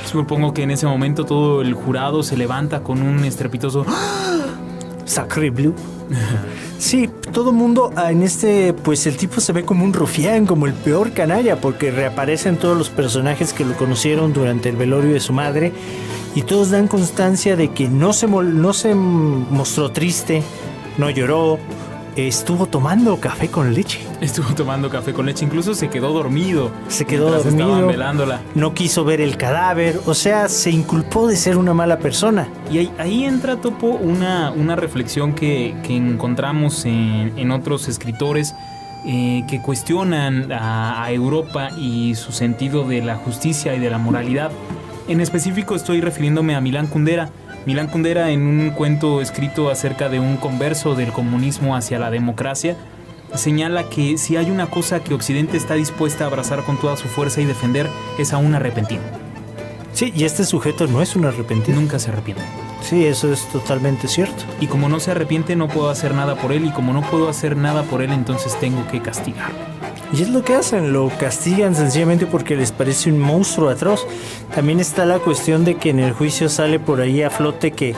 Supongo que en ese momento todo el jurado se levanta con un estrepitoso... Sacre bleu. Sí, todo mundo pues el tipo se ve como un rufián, como el peor canalla, porque reaparecen todos los personajes que lo conocieron durante el velorio de su madre y todos dan constancia de que no se mostró triste, no lloró, estuvo tomando café con leche. Estuvo tomando café con leche, incluso se quedó dormido. Estaban velándola. No quiso ver el cadáver, o sea, se inculpó de ser una mala persona. Y ahí entra, Topo, una reflexión que encontramos en otros escritores que cuestionan a Europa y su sentido de la justicia y de la moralidad. En específico estoy refiriéndome a Milán Kundera. Milán Kundera, en un cuento escrito acerca de un converso del comunismo hacia la democracia, señala que si hay una cosa que Occidente está dispuesta a abrazar con toda su fuerza y defender, es a un arrepentido. Sí, y este sujeto no es un arrepentido. Nunca se arrepiente. Sí, eso es totalmente cierto. Y como no se arrepiente, no puedo hacer nada por él, y como no puedo hacer nada por él, entonces tengo que castigarlo. Y es lo que hacen, lo castigan sencillamente porque les parece un monstruo atroz. También está la cuestión de que en el juicio sale por ahí a flote que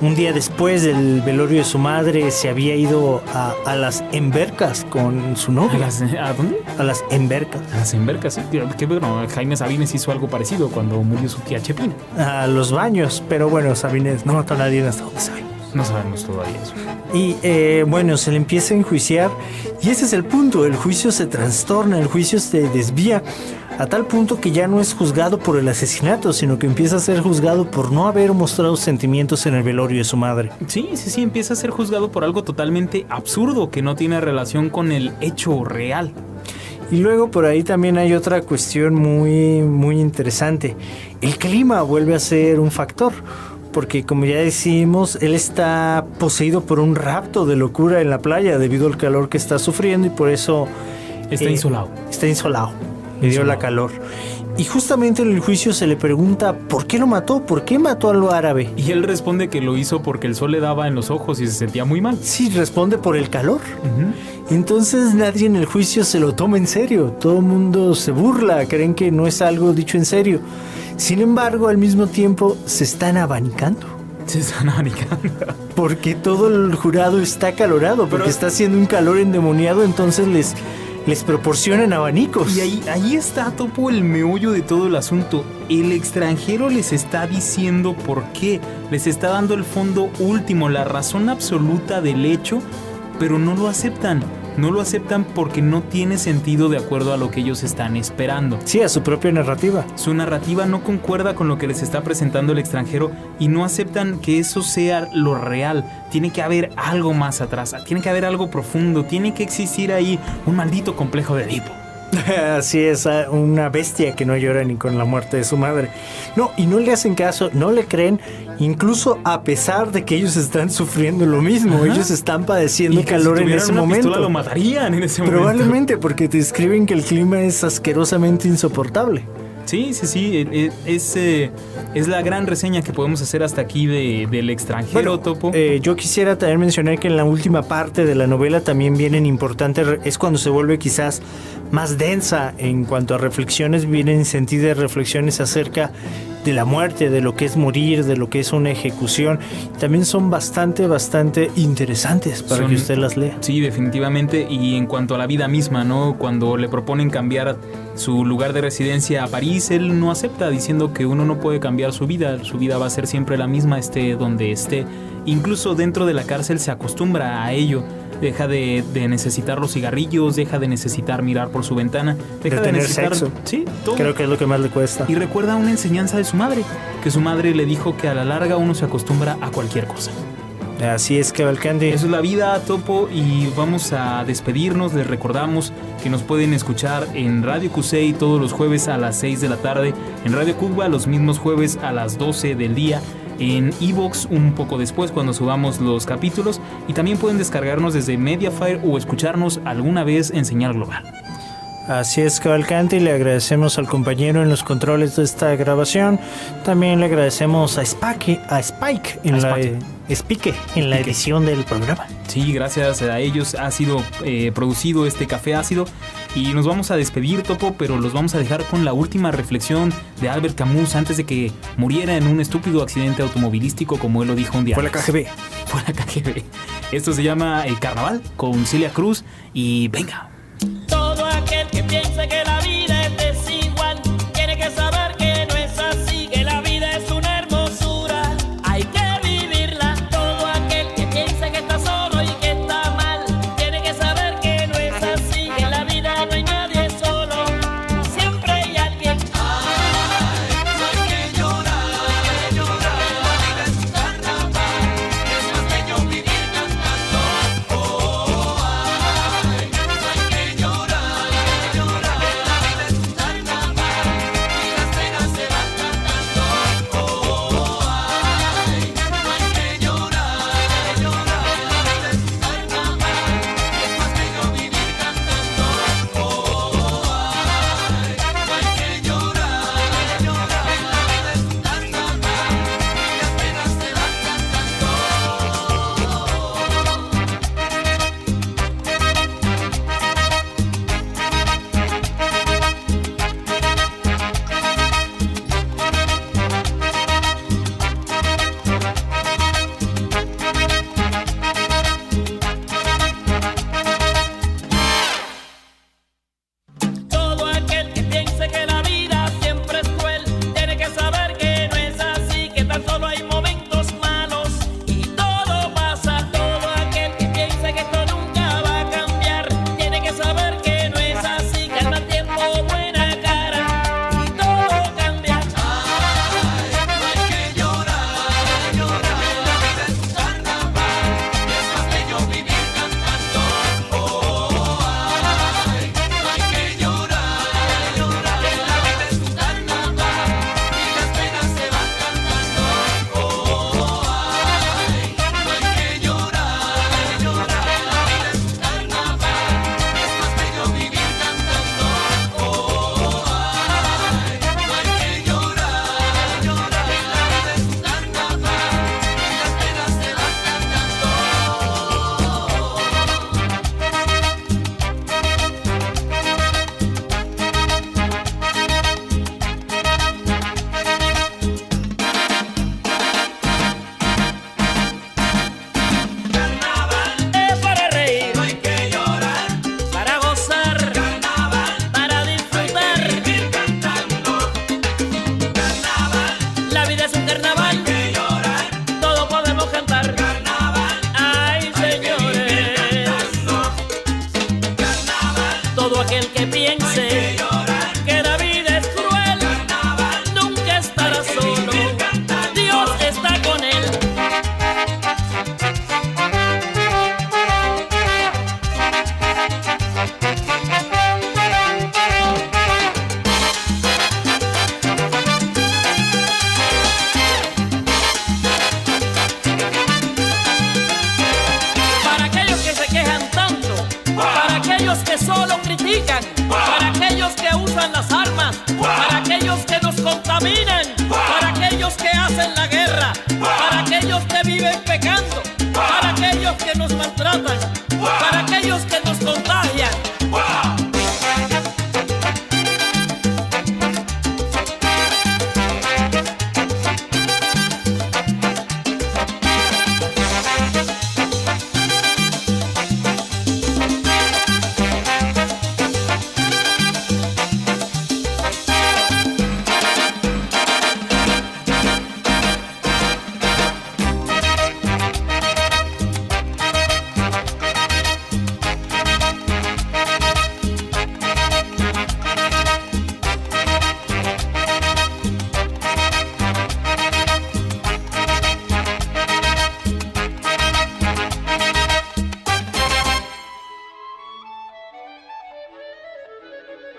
un día después del velorio de su madre se había ido a las Embercas con su novia. ¿A dónde? A las Embercas. A las Embercas, sí. Que bueno, Jaime Sabines hizo algo parecido cuando murió su tía Chepina. A los baños, pero bueno, Sabines no mató a nadie hasta donde sabe. No sabemos todavía eso. Y bueno, se le empieza a enjuiciar y ese es el punto, el juicio se trastorna, el juicio se desvía a tal punto que ya no es juzgado por el asesinato, sino que empieza a ser juzgado por no haber mostrado sentimientos en el velorio de su madre. Sí, empieza a ser juzgado por algo totalmente absurdo que no tiene relación con el hecho real. Y luego por ahí también hay otra cuestión muy, muy interesante. El clima vuelve a ser un factor. porque como ya decimos, él está poseído por un rapto de locura en la playa debido al calor que está sufriendo y por eso... Está insolado. Está insolado. Le dio la calor. Y justamente en el juicio se le pregunta ¿por qué lo mató? ¿Por qué mató a lo árabe? Y él responde que lo hizo porque el sol le daba en los ojos y se sentía muy mal. Sí, responde por el calor. Entonces nadie en el juicio se lo toma en serio. Todo el mundo se burla, creen que no es algo dicho en serio. Sin embargo, al mismo tiempo se están abanicando. Se están abanicando. Porque todo el jurado está acalorado, porque está haciendo un calor endemoniado, entonces les proporcionan abanicos. Y ahí está, Topo, el meollo de todo el asunto. El extranjero les está diciendo por qué. Les está dando el fondo último, la razón absoluta del hecho, pero no lo aceptan. No lo aceptan porque no tiene sentido de acuerdo a lo que ellos están esperando. Sí, a su propia narrativa. Su narrativa no concuerda con lo que les está presentando el extranjero y no aceptan que eso sea lo real. Tiene que haber algo más atrás, tiene que haber algo profundo, tiene que existir ahí un maldito complejo de Edipo. Así es, una bestia que no llora ni con la muerte de su madre. No, y no le hacen caso, no le creen, incluso a pesar de que ellos están sufriendo lo mismo. Ajá. Ellos están padeciendo calor en ese momento. Lo matarían en ese momento. Probablemente porque te describen que el clima es asquerosamente insoportable. Sí, es la gran reseña que podemos hacer hasta aquí del extranjero, Topo. Yo quisiera también mencionar que en la última parte de la novela también vienen importantes, es cuando se vuelve quizás más densa en cuanto a reflexiones, vienen sentidas reflexiones acerca de la muerte, de lo que es morir, de lo que es una ejecución. También son bastante interesantes para que usted las lea. Sí, definitivamente. Y en cuanto a la vida misma, ¿no? Cuando le proponen cambiar su lugar de residencia a París, él no acepta, diciendo que uno no puede cambiar su vida va a ser siempre la misma, esté donde esté. Incluso dentro de la cárcel se acostumbra a ello. Deja de necesitar los cigarrillos, deja de necesitar mirar por su ventana, deja de tener necesitar sexo. Sí, todo. Creo que es lo que más le cuesta. Y recuerda una enseñanza de su madre, que su madre le dijo que a la larga uno se acostumbra a cualquier cosa. Así es, Cavalcanti. Eso es la vida, Topo, y vamos a despedirnos. Les recordamos que nos pueden escuchar en Radio Cusey todos los jueves a las 6 de la tarde, en Radio Cuba los mismos jueves a las 12 del día, en iVoox un poco después cuando subamos los capítulos, y también pueden descargarnos desde Mediafire o escucharnos alguna vez en señal global. Así es, Cavalcanti, le agradecemos al compañero en los controles de esta grabación. También le agradecemos a Spike en la edición del programa. Sí, gracias a ellos ha sido producido este café ácido. Y nos vamos a despedir, Topo, pero los vamos a dejar con la última reflexión de Albert Camus antes de que muriera en un estúpido accidente automovilístico, como él lo dijo un día. Fue la KGB. Esto se llama El Carnaval con Celia Cruz y venga. Todo aquel que piense que la vida es desigual tiene que saber que no es así, que la vida es una hermosura, hay que vivirla. Todo aquel que piense que está solo y que está mal tiene que saber que no es así, que en la vida no hay nadie solo, siempre hay alguien. Ay, no hay que llorar, la vida es un carnaval, es más bello vivir cantando. Oh, ay, no hay que llorar, la vida es un carnaval.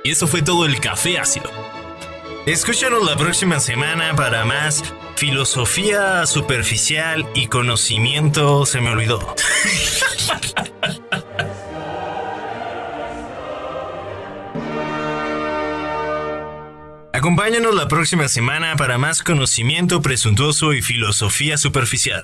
Y eso fue todo el Café Ácido. Escúchanos la próxima semana para más filosofía superficial y conocimiento. Se me olvidó. Acompáñanos la próxima semana para más conocimiento presuntuoso y filosofía superficial.